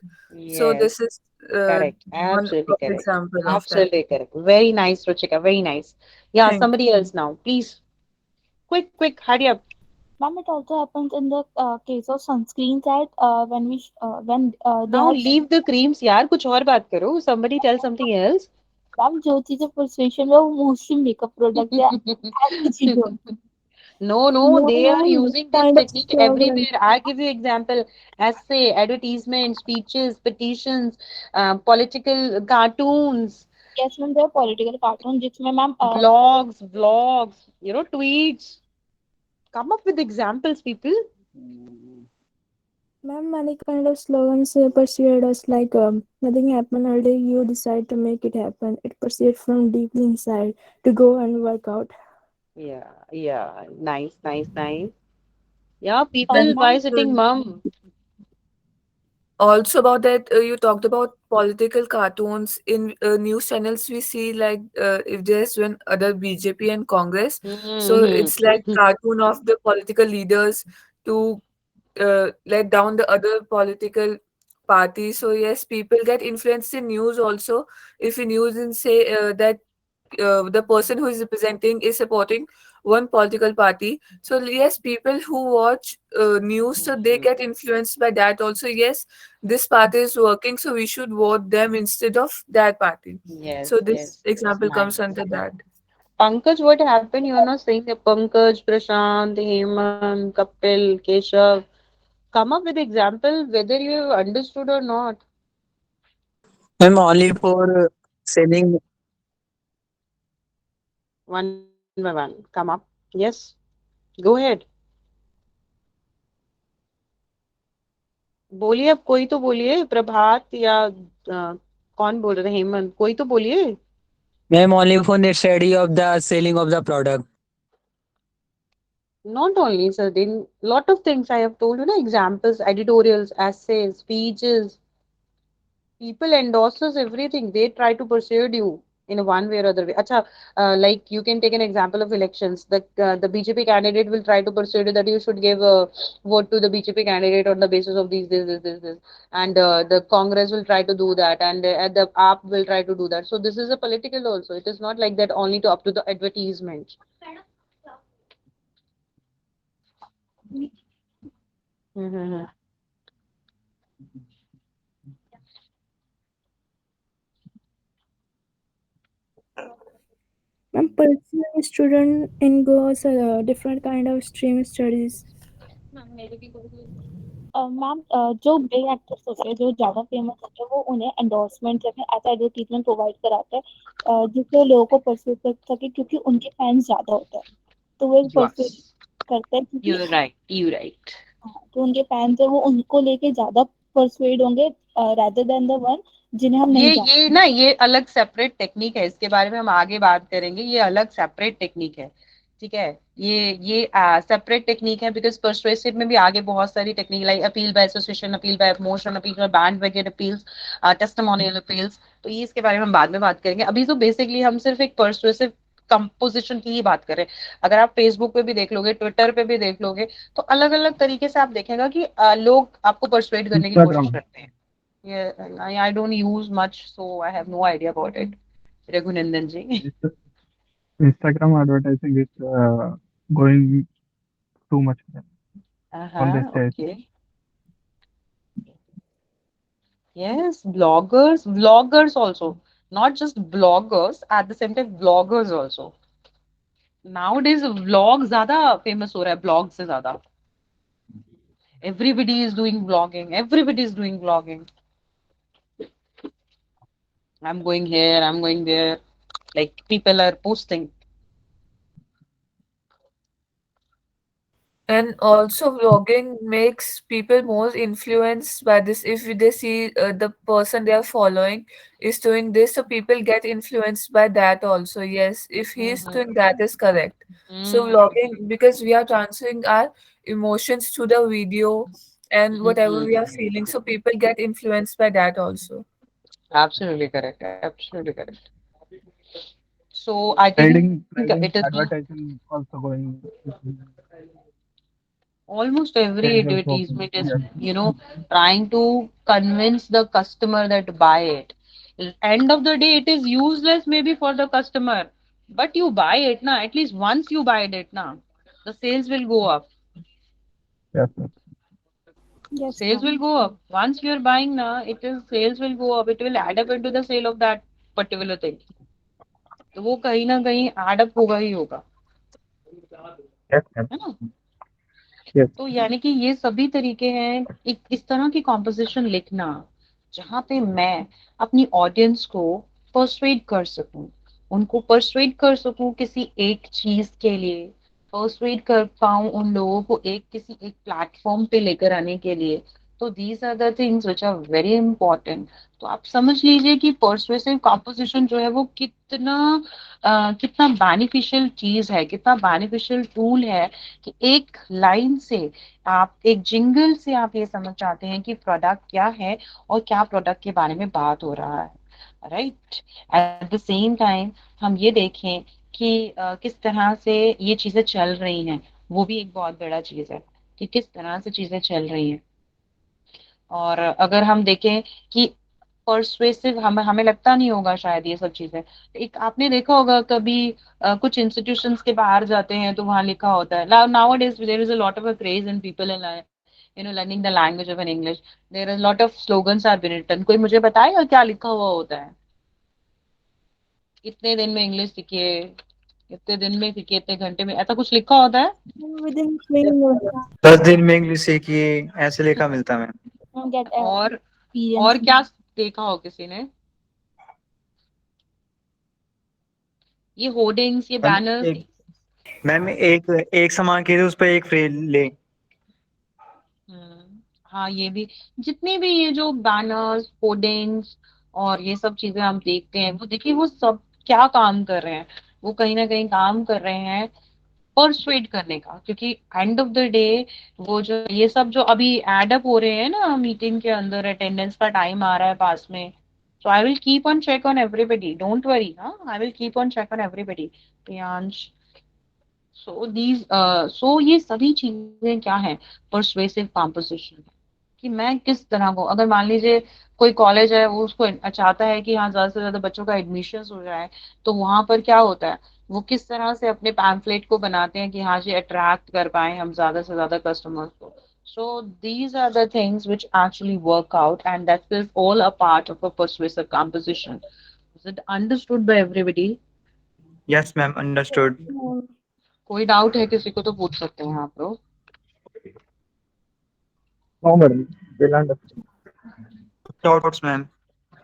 So Yes. this is Correct. one Absolutely of correct. example of that. Absolutely correct. Very nice, Ruchika. Very nice. Yeah, Thank somebody else now, please. Quick, hurry up. Ma'am, it also happens in the case of sunscreens ad when they Now have. leave the creams, यार कुछ और बात करो. Somebody tell something else. Ma'am जो चीजें persuasion में वो mostly makeup product है as we know. No, No, they are ma'am, using this kind of technique struggle. everywhere. I'll give you example. Essay, advertisement, speeches, petitions, political cartoons, Yes, ma'am, there are political cartoons जिसमें ma'am blogs, tweets. Come up with examples, people. Ma'am, many kind of slogans persuade us like nothing happened all day, you decide to make it happen. It persuades from deeply inside to go and work out. Yeah. Nice. Yeah, people, and why sitting mum? also about that, you talked about political cartoons in news channels. We see like if there's one other BJP and Congress, so it's like cartoon of the political leaders to let down the other political party. So yes, people get influenced in news also. If in news and say that the person who is representing is supporting one political party, so yes, people who watch news, so they get influenced by that also. Yes, this party is working, so we should vote them instead of that party. So this Yes, example nice. comes under that. Pankaj, what happened? You're not saying that Pankaj, Prashant, Hemant, Kapil, Keshav. Come up with example whether you have understood or not. I'm only for selling. One by one. Come up. Yes. Go ahead. बोलिए, अब कोई तो बोलिए, प्रभात या कौन बोल रहे थे? हेमंत, कोई तो बोलिए। Ma'am, only for the study of the selling of the product. Not only, sir, then lot of things I have told you, na, examples, editorials, essays, speeches. People endorses everything. They try to persuade you in one way or other way. Acha, like you can take an example of elections. The BJP candidate will try to persuade you that you should give a vote to the BJP candidate on the basis of these, this, and the Congress will try to do that, and the AAP will try to do that. So this is a political also. It is not like that only to up to the advertisement. Mm-hmm. I'm pursuing a student in goes a different kind of stream studies. Ma'am जो big actors होते हैं, जो ज़्यादा famous होते हैं, वो उन्हें endorsement या फिर ऐसा एडवर्टीजमेंट प्रोवाइड कराते हैं जिससे लोगों को परस्यू कर सके, क्योंकि उनके फैंस ज़्यादा होते हैं, तो वो परस्यू Yes, करते हैं क्योंकि you're right. You're right. तो उनके फैंस हैं वो उनको लेके ज़्यादा परसुएड होंगे रादर देन द वन जिन्हें हम नहीं जानते। ये अलग सेपरेट टेक्निक है, इसके बारे में हम आगे बात करेंगे। ये अलग सेपरेट टेक्निक है, ठीक है। ये सेपरेट टेक्निक है, बिकॉज परसुएसिव में भी आगे बहुत सारी technique, like appeal by association, appeal bye emotion, appeal bye bandwagon appeals, testimonial appeals. तो ये इसके बारे में हम बाद में बात करेंगे। अभी तो बेसिकली हम सिर्फ एक परसुएसिव कंपोजिशन की ही बात कर रहे हैं। अगर आप फेसबुक पे भी देख लोगे, ट्विटर पे भी देख लोगे, तो अलग अलग तरीके से आप देखेगा कि लोग आपको परसुएड करने की कोशिश Instagram. करते हैं। Yeah, I don't use much, so I have no idea about it. Raghunandan ji. Instagram advertising is going too much on this stage. Okay. Yes, vloggers also. Not just bloggers, at the same time vloggers also. Nowadays vlog ज़्यादा famous हो रहा है blog से ज़्यादा. Everybody is doing vlogging. Everybody is doing vlogging. I'm going here, I'm going there. Like people are posting. And also, vlogging makes people more influenced by this. If they see the person they are following is doing this, so people get influenced by that also. Yes, if he is doing that is correct. So, vlogging, because we are transferring our emotions to the video and whatever we are feeling, so people get influenced by that also. Absolutely correct. Absolutely correct. So I think Trading it is advertising also going. almost every There is also advertisement is, yes. trying to convince the customer that buy it. End of the day, it is useless maybe for the customer, but you buy it na. At least once you buy it na, the sales will go up. Yes. Yes, Sales will go up once you are buying na. It is sales will go up. It will add up into the sale of that particular thing. तो वो कहीं ना कहीं add up होगा ही होगा, Yes. है ना। Yes. तो यानी कि ये सभी तरीके हैं एक इस तरह की कॉम्पोजिशन लिखना जहाँ पे मैं अपनी ऑडियंस को परsuade कर सकूं, उनको परsuade कर सकूं किसी एक चीज के लिए, परsuade कर पाऊं उन लोगों को किसी एक प्लेटफॉर्म पे लेकर आने के लिए। तो these are the things which are very important. तो आप समझ लीजिए कि परsuasive कॉम्पोजिशन जो है वो कितना बेनिफिशियल चीज है, कितना बेनिफिशियल टूल है कि एक लाइन से आप, एक जिंगल से आप ये समझ जाते हैं कि प्रोडक्ट क्या है और क्या प्रोडक्ट के बारे में बात हो रहा है, right. At the same time हम ये देखें कि किस तरह से ये चीजें चल रही हैं, वो भी एक बहुत बड़ा चीज है कि किस तरह से चीजें चल रही हैं। और अगर हम देखें कि परसुएसिव हमें लगता नहीं होगा शायद ये सब चीजें। एक आपने देखा होगा कभी कुछ इंस्टीट्यूशंस के बाहर जाते हैं तो वहां लिखा होता है, nowadays there is a lot of a craze in people in learning the language of an English, there is lot of slogans are been written. कोई मुझे बताएगा क्या लिखा हुआ होता है? इतने दिन में इंग्लिश सीखिए, इतने दिन में सीखिए, इतने घंटे में, ऐसा कुछ लिखा होता है? Within 3 months, 10 दिन में इंग्लिश सीखिए, ऐसे लिखा मिलता है। get और experience। क्या देखा हो किसी ने? ये होर्डिंग्स, ये बैनर्स। मैम एक एक सामान के लिए उस पर एक फ्री ले। हाँ, ये भी जितने भी ये जो बैनर्स, होर्डिंग्स, और ये सब चीजें हम देखते हैं, वो देखिए वो सब क्या काम कर रहे हैं, वो कहीं ना कहीं काम कर रहे हैं परसुएड करने का, क्योंकि एंड ऑफ द डे वो जो ये सब जो अभी एड अप हो रहे हैं ना मीटिंग के अंदर, अटेंडेंस का टाइम आ रहा है पास में, so I will keep on check on everybody, don't worry, huh? I will keep on check on everybody, Priyansh. So ये सभी चीजें क्या है, परसुएसिव कॉम्पोजिशन, कि मैं किस तरह को, अगर मान लीजिए कोई कॉलेज है वो उसको चाहता है कि हाँ ज्यादा से ज्यादा बच्चों का एडमिशन हो जाए, तो वहां पर क्या होता है, वो किस तरह से अपने पैम्फलेट को बनाते हैं कि हाँ जी अट्रैक्ट कर पाए हम ज्यादा से ज्यादा कस्टमर्स को. So these are the things which actually work out, and that is all a part of a persuasive composition. Is it understood by everybody? Yes, ma'am. Understood. कोई डाउट है किसी को तो पूछ सकते हैं आप लोग. No, madam. We'll understand. Doubts, ma'am.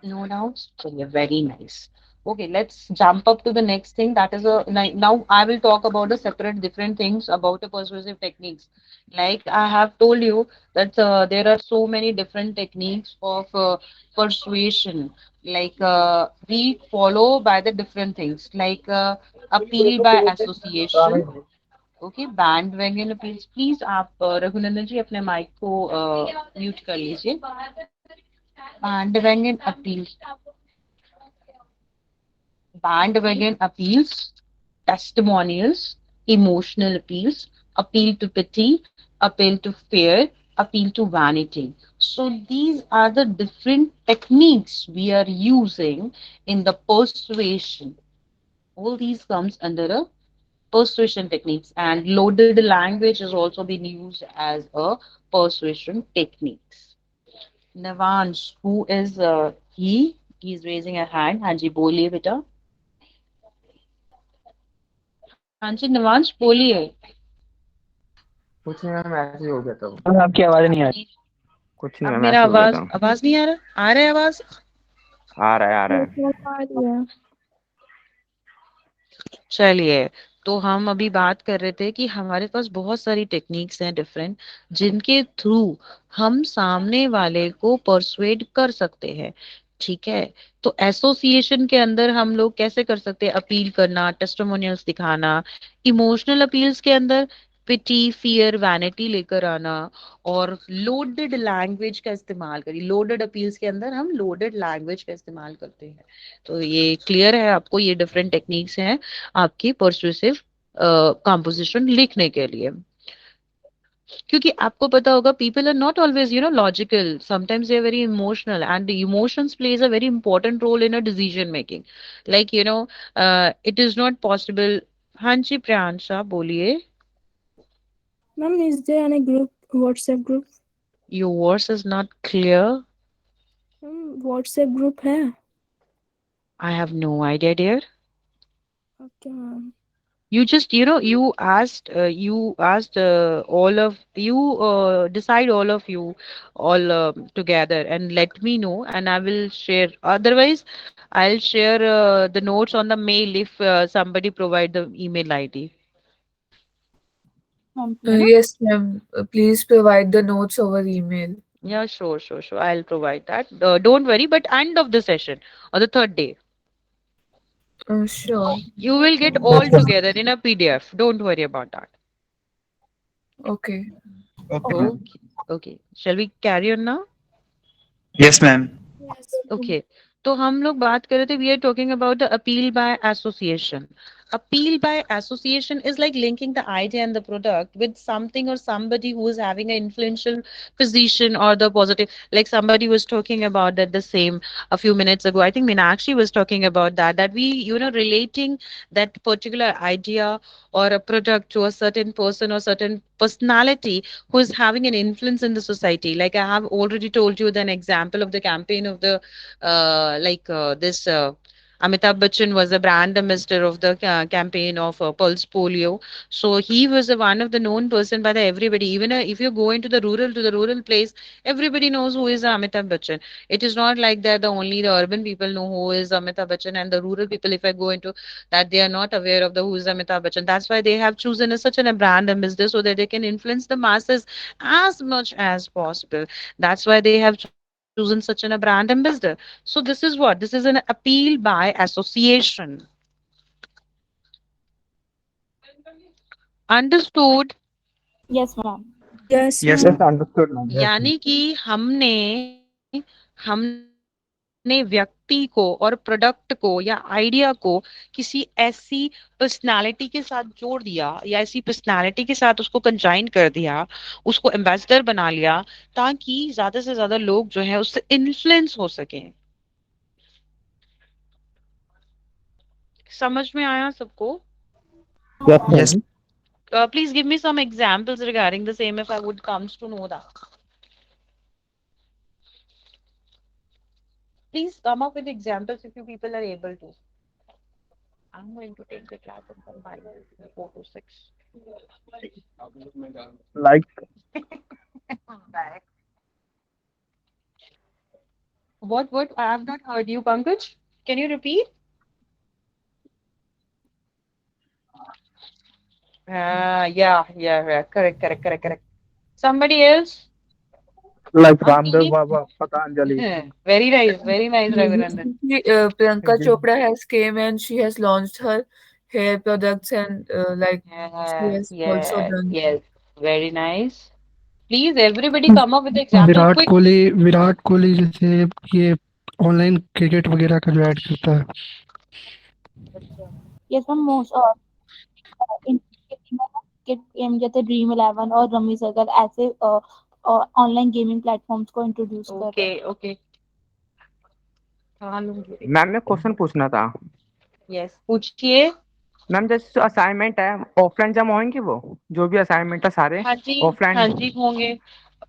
No doubts? So yeah, very nice. Okay, let's jump up to the next thing. That is now I will talk about the separate different things about the persuasive techniques. Like I have told you that there are so many different techniques of persuasion. Like we follow by the different things, like appeal by association. Okay, bandwagon appeals. Please आप रघुनंदन जी अपने mic को mute कर लीजिए. Bandwagon appeals, bandwagon appeals, testimonials, emotional appeals, appeal to pity, appeal to fear, appeal to vanity. So these are the different techniques we are using in the persuasion. All these comes under a persuasion techniques, and loaded language is also being used as a persuasion techniques. Navansh, who is he? He's raising a hand. हाँ जी बोलिए बेटा. हाँ जी नवांश बोलिए. कुछ नहीं ma'am, ऐसे ही हो गया था वो। मैम आपकी आवाज नहीं आ रही. कुछ नहीं अब मैम, मेरा ऐसे ही हो गया आवाज था। आवाज नहीं आ रहा, आ रहा है आवाज. आ रहा है, आ रहा है। चलिए, तो हम अभी बात कर रहे थे कि हमारे पास बहुत सारी टेक्निक्स हैं डिफरेंट, जिनके थ्रू हम सामने वाले को परसुएड कर सकते हैं. ठीक है, तो एसोसिएशन के अंदर हम लोग कैसे कर सकते हैं, अपील करना, टेस्टिमोनियल्स दिखाना. इमोशनल अपील्स के अंदर पिटी, फियर, वैनिटी लेकर आना. और लोडेड लैंग्वेज का इस्तेमाल करिए. लोडेड अपील्स के अंदर हम लोडेड लैंग्वेज का इस्तेमाल करते हैं. तो ये क्लियर है आपको, ये डिफरेंट टेक्निक्स हैं आपकी परसुएसिव कंपोजिशन लिखने के लिए. क्योंकि आपको पता होगा people are not always logical, sometimes they are very emotional, and emotions plays a very important role in a decision making. Like it is not possible. हाँ जी प्रियांशा बोलिए. Ma'am, is there any group, WhatsApp group? Your voice is not clear. WhatsApp group है? I have no idea dear. Okay, ma'am. You just you asked all of you, decide all of you all together and let me know, and I will share. Otherwise I'll share the notes on the mail if somebody provide the email ID. Yes, ma'am. Please provide the notes over email. Yeah, sure, I'll provide that. Don't worry, but end of the session or the third day Sure. you will get all together in a PDF. Don't worry about that. Okay. Okay. Okay, shall we carry on now? Yes, ma'am. Okay, तो हम लोग बात कर रहे थे, we are talking about the appeal by association. Appeal by association is like linking the idea and the product with something or somebody who is having an influential position or the positive. Like somebody was talking about that the same a few minutes ago. I think Meenakshi was talking about that we relating that particular idea or a product to a certain person or certain personality who is having an influence in the society. Like I have already told you an example of the campaign of the this Amitabh Bachchan was the brand ambassador of the campaign of Pulse Polio. So he was one of the known person by the everybody. Even if you go into the rural place, everybody knows who is Amitabh Bachchan. It is not like that the only the urban people know who is Amitabh Bachchan, and the rural people, if I go into that, they are not aware of the who is Amitabh Bachchan. That's why they have chosen such a brand ambassador so that they can influence the masses as much as possible. That's why they have chosen chosen such a brand ambassador. So this is what? This is an appeal by association. Understood? Yes, ma'am. Yes, Yes, ma'am. understood, ma'am. यानी कि हमने व्यक्ति को और product को या idea को किसी ऐसी पर्सनालिटी के साथ जोड़ दिया या ऐसी पर्सनालिटी के साथ उसको कंजाइन कर दिया, उसको एम्बेसडर बना लिया, ताकि ज्यादा से ज्यादा लोग जो है उससे इन्फ्लुएंस हो सके। समझ में आया सबको? Yes, ma'am. Please give me some examples regarding the same if I would comes to know that. Please come up with examples if you people are able to. I'm going to take the class from 4 to 6. Like, Back. What? I have not heard you, Pankaj. Can you repeat? Yeah. Correct. Somebody else? like हाँ, Ramdev TV Baba, Patanjali. Very nice, Raghurandan. Priyanka Chopra has came and she has launched her hair products and like she has also done. Yes. Very nice. Please, everybody come up with the example quick. Virat Kohli जैसे ये online cricket वगैरह का जो add करता है। Yes, ma'am. Most in cricket game जैसे dream 11 और rummy circle ऐसे ऑनलाइन गेमिंग प्लेटफॉर्म्स को इंट्रोड्यूस कर रहे हैं। ओके हाँ लूंगी। मैम मैं क्वेश्चन पूछना था। यस पूछिए। मैम जैसे असाइनमेंट है ऑफलाइन जमा होंगे वो जो भी असाइनमेंट है सारे हाँ जी ऑफलाइन होंगे,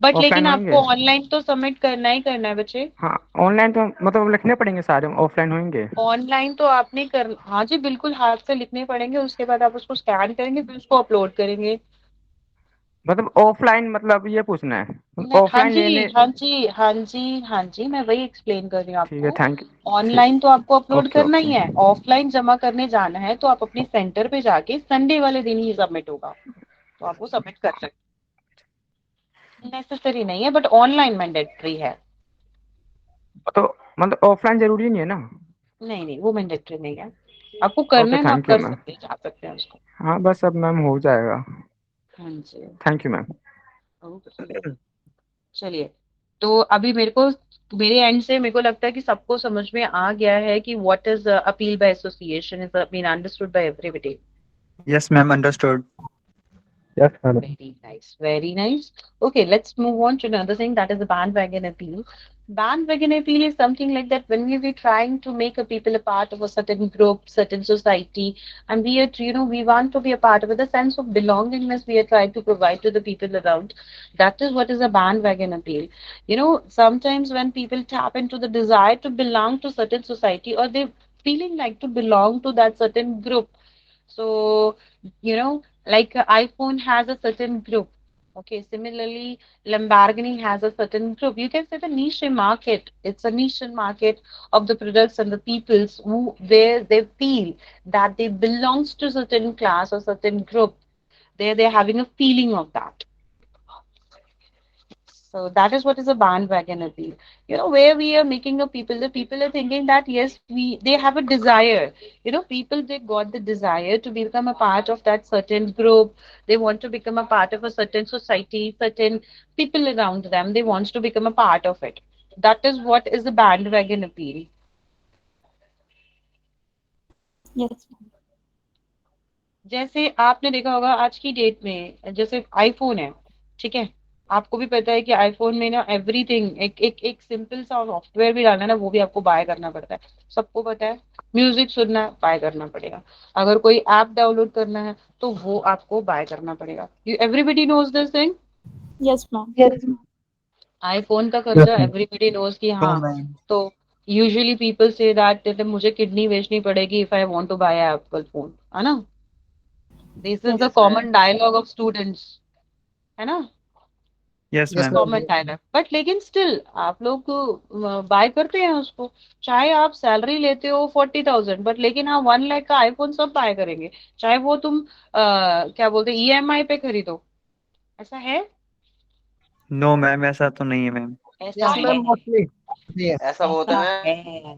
बट लेकिन ऑफलाइन होंगे? आपको ऑनलाइन तो सबमिट करना ही करना है बच्चे। हाँ ऑनलाइन तो मतलब लिखने पड़ेंगे सारे ऑफलाइन होंगे? ऑनलाइन तो आपने कर, हाँ जी बिल्कुल हाथ से लिखने पड़ेंगे, उसके बाद आप उसको स्कैन करेंगे फिर उसको अपलोड करेंगे। मतलब ऑफलाइन मतलब ये पूछना है हाँ ऑफलाइन जी लेने। हाँ जी मैं वही एक्सप्लेन कर रही हूँ ठीक है आपको। Thank you. ऑनलाइन तो आपको अपलोड ओके करना ओके ही है, ऑफलाइन जमा करने जाना है तो आप अपने सेंटर पे जाके संडे वाले दिन ही सबमिट होगा, तो आप वो सबमिट कर सकते। नेसेसरी नहीं है बट ऑनलाइन मैंडेटरी है। तो मतलब ऑफलाइन जरूरी नहीं है ना? नहीं वो मैंडेटरी नहीं है, आपको करना ओके है तो आप थैंक यू कर मैम। सकते हैं, जा सकते हैं उसको। हाँ बस अब मैम हो जाएगा। हाँ जी थैंक यू मैम। ओके चलिए। तो अभी मेरे एंड से मेरे को लगता है कि सबको समझ में आ गया है कि what is appeal by association is been understood by everybody. Yes, ma'am, understood. Yes, madam. Very nice. Okay, let's move on to another thing that is the bandwagon appeal. Bandwagon appeal is something like that when we were trying to make a people a part of a certain group, certain society, and we are, we want to be a part of it. The sense of belongingness we are trying to provide to the people around. That is what is a bandwagon appeal. Sometimes when people tap into the desire to belong to certain society or they feeling like to belong to that certain group. So, like iPhone has a certain group. Okay, similarly, Lamborghini has a certain group. You can say the niche market. It's a niche market of the products and the peoples who where they feel that they belongs to certain class or certain group. They're having a feeling of that. So that is what is a bandwagon appeal. Where we are making the people are thinking that yes, they have a desire. People they got the desire to become a part of that certain group. They want to become a part of a certain society, certain people around them. They want to become a part of it. That is what is the bandwagon appeal. Yes. जैसे आपने देखा होगा आज की date में जैसे iPhone है, ठीक है, आपको भी पता है कि आईफोन में ना एवरीथिंग एक सिंपल सा सॉफ्टवेयर भी डालना है ना वो भी आपको बाय करना पड़ता है, सबको पता है। म्यूजिक सुनना है बाय करना पड़ेगा, अगर कोई ऐप डाउनलोड करना है तो वो आपको बाय करना पड़ेगा। Everybody knows this thing. Yes, ma'am. IPhone का Yes, खर्चा ma'am. एवरीबडी नोज कि No, हाँ। ma'am. तो यूजुअली पीपल से दैट मुझे किडनी बेचनी पड़ेगी if I want to buy Apple phone, है ना। This is the common dialogue of students, है ना। Yes, Yes, ma'am. ma'am. Common dialogue, but लेकिन स्टिल आप लोग बाय करते हैं उसको। चाहे आप सैलरी लेते हो 40,000 बट लेकिन हाँ 1 लाख का आईफोन सब बाय करेंगे, चाहे वो तुम क्या बोलते हैं ईएमआई पे खरीदो। ऐसा है। No, ma'am, ऐसा तो नहीं है मैम। ऐसा Yes, है, ma'am, mostly. Yes. ऐसा बोलते ऐसा हैं है,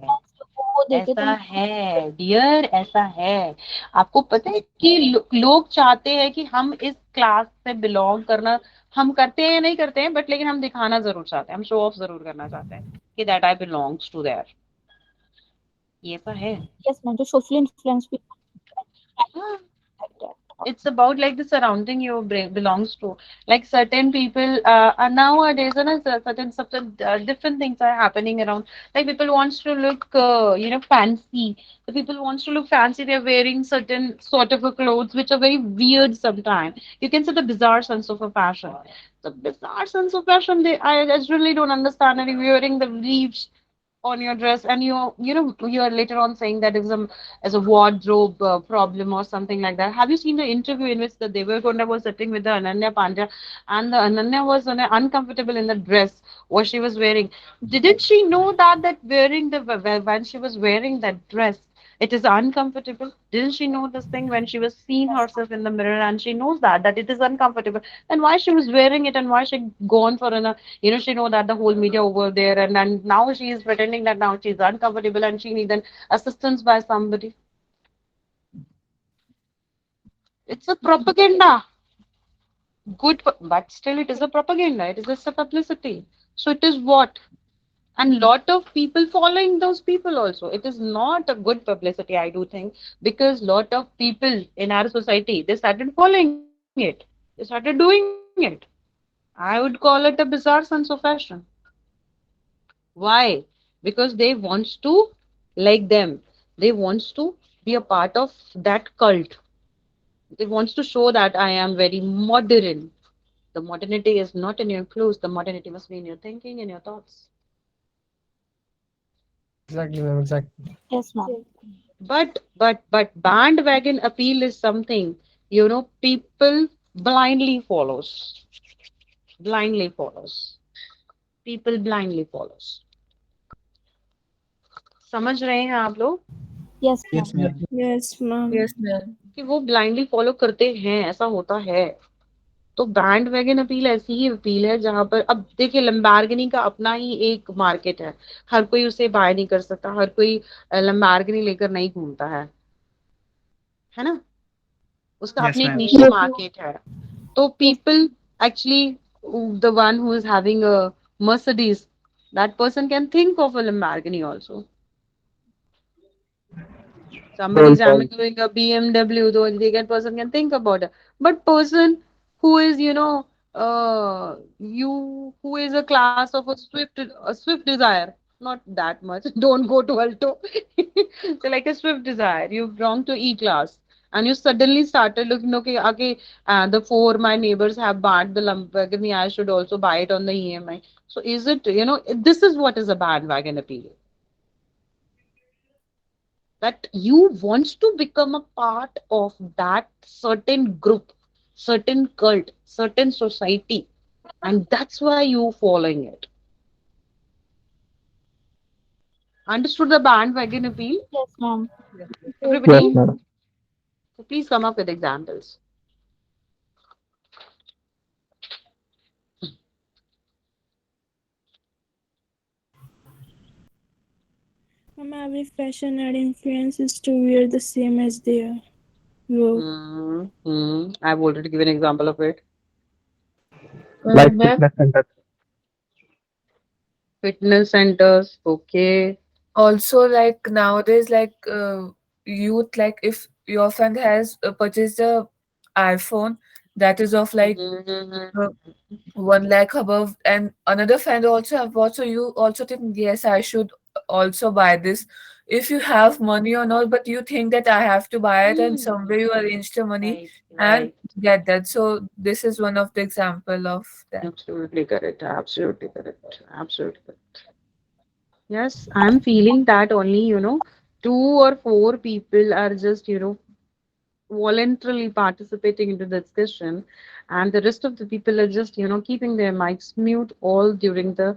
वो देखे ऐसा तुम। है डियर, ऐसा है। आपको पता है कि लोग चाहते हैं कि हम इस क्लास से बिलोंग करना, हम करते हैं या नहीं करते हैं, बट लेकिन हम दिखाना जरूर चाहते हैं, हम शो ऑफ जरूर करना चाहते हैं कि that I belongs to there. ये तो है। यस मैम, जो सोशल इन्फ्लुएंस भी It's about like the surrounding you belongs to, like certain people are nowadays, certain different things are happening around, like people wants to look fancy. The people wants to look fancy, they're wearing certain sort of a clothes which are very weird sometimes. You can say the bizarre sense of a fashion, the bizarre sense of fashion, I just really don't understand. And wearing the leaves on your dress, and you are later on saying that it's as a wardrobe problem or something like that. Have you seen the interview in which the Devarkonda was sitting with the Ananya Pandya, and the Ananya was uncomfortable in the dress what she was wearing? Didn't she know that wearing when she was wearing that dress, it is uncomfortable? Didn't she know this thing when she was seeing herself in the mirror, and she knows that it is uncomfortable? Then why she was wearing it, and why she gone for she know that the whole media over there, and now she is pretending that now she's uncomfortable and she needs an assistance by somebody. It's a propaganda. Good, but still it is a propaganda. It is just a publicity. So it is what? And lot of people following those people also. It is not a good publicity, I do think, because lot of people in our society, they started following it. They started doing it. I would call it a bizarre sense of fashion. Why? Because they wants to like them. They wants to be a part of that cult. They wants to show that I am very modern. The modernity is not in your clothes. The modernity must be in your thinking and your thoughts. Exactly, ma'am. Exactly. Yes ma'am. But bandwagon appeal is something, people blindly follows. Blindly follows. People blindly follows. समझ रहे हैं आप लोग? Yes Yes, ma'am. ma'am. Yes, ma'am. Yes, ma'am. कि वो blindly follow करते हैं, ऐसा होता है। तो बैंड वैगन अपील ऐसी ही अपील है जहां पर, अब देखिए, लंबोर्गिनी का अपना ही एक मार्केट है। हर कोई उसे बाय नहीं कर सकता, हर कोई लंबोर्गिनी लेकर नहीं घूमता है ना? उसका Yes, अपनी एक ma'am. निश मार्केट है। तो people actually, the one who is having a Mercedes, that person can think of a Lamborghini also. Somebody is Don't doing a BMW, though the person can think about it. But person who is, who is a class of a Swift Desire, not that much. Don't go to Alto. So like a Swift Desire, you belong to E class, and you suddenly started looking, okay, the four my neighbors have bought the Lamborghini, I should also buy it on the EMI. So is it, this is what is a bandwagon appeal, that you wants to become a part of that certain group, certain cult, certain society, and that's why you following it. Understood the bandwagon appeal, Yes ma'am। Yes, everybody? madam. So please come up with examples. Ma'am, every fashion ad influences to wear the same as they are. Whoa. I've already given an example of it. Like Ma'am, fitness center. Fitness centers, okay. also like nowadays, like youth, like if your friend has purchased a iPhone that is of like uh, 1 lakh above, and another friend also have bought, so you also think, yes, I should also buy this. If you have money or not, but you think that I have to buy it, and somewhere you arrange the money Right, and right. get that. So this is one of the example of that. Absolutely correct. Absolutely correct. Absolutely correct. Yes, I'm feeling that only, two or four people are just, voluntarily participating into the discussion, and the rest of the people are just, keeping their mics mute all during the.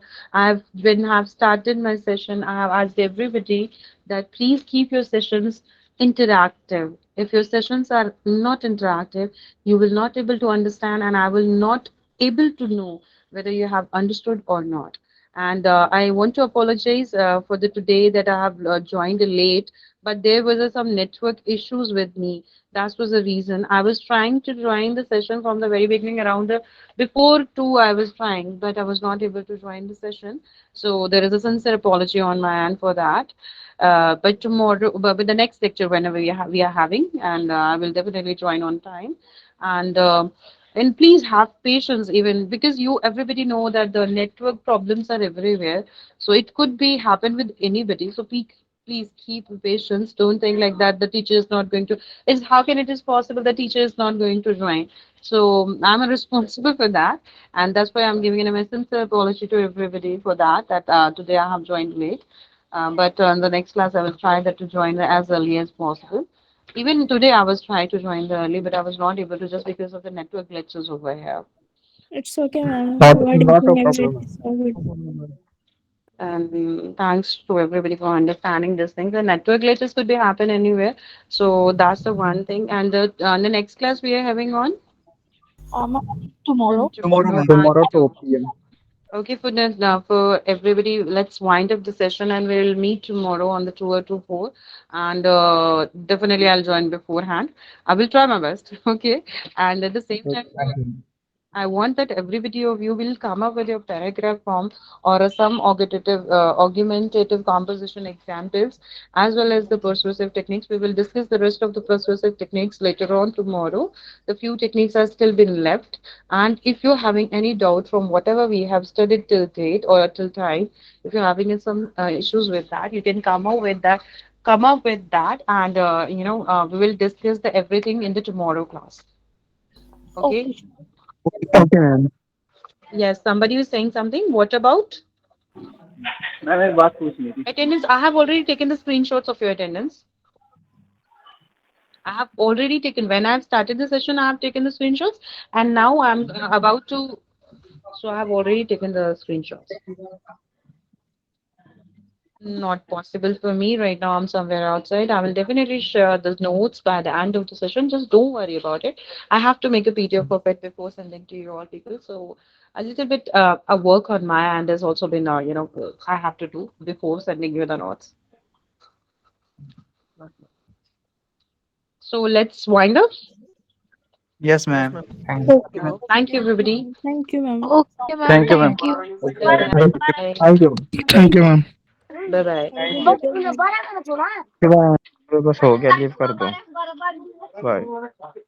When I've started my session, I have asked everybody that please keep your sessions interactive. If your sessions are not interactive, you will not able to understand, and I will not able to know whether you have understood or not. And I want to apologize for the today that I have joined late, but there was some network issues with me. That was the reason. I was trying to join the session from the very beginning around before 2 I was trying, but I was not able to join the session. So there is a sincere apology on my end for that. But tomorrow, but with the next lecture, whenever we are having, and I will definitely join on time. And and please have patience, even because you everybody know that the network problems are everywhere. So it could be happen with anybody. So please keep patience. Don't think like that the teacher is not going to. Is how can it is possible the teacher is not going to join? So I'm responsible for that, and that's why I'm giving a sincere apology to everybody for that. That today I have joined late. But in the next class, I will try that to join as early as possible. Even today, I was trying to join the early, but I was not able to just because of the network glitches over here. It's okay, ma'am. Not, You are not a doing problem. everything so good. And thanks to everybody for understanding this thing. The network glitches could be happen anywhere, so that's the one thing. And the next class we are having on Tomorrow. Tomorrow, tomorrow. ma'am. Tomorrow, 2 p.m. Okay, for everybody, let's wind up the session and we'll meet tomorrow on the 2 or 2 4. And definitely I'll join beforehand. I will try my best. Okay. And at the same time, Thank you. I want that everybody of you will come up with your paragraph form or some augmentative composition examples as well as the persuasive techniques. We will discuss the rest of the persuasive techniques later on tomorrow. The few techniques are still been left. And if you're having any doubt from whatever we have studied till date or till time, if you're having some issues with that, you can come up with that. Come up with that, and we will discuss the everything in the tomorrow class. Okay. Okay. Okay, ma'am. Yes, somebody was saying something. What about ma'am एक बात पूछनी थी attendance? I have already taken the screenshots of your attendance. I have already taken, when I have started the session, I have taken the screenshots, and now I'm about to, so I have already taken the screenshots. Not possible for me right now. I'm somewhere outside. I will definitely share the notes by the end of the session. Just don't worry about it. I have to make a PDF of it before sending to you all people. So a little bit a work on my end has also been, I have to do before sending you the notes. So let's wind up. Yes, ma'am. Okay. Thank you, everybody. Thank you, ma'am. Okay, ma'am. Thank you, ma'am. Thank you. Bye. Thank you. Thank you, ma'am. Bye bye. Have a good day, ma'am. बस हो गया leave कर दो bye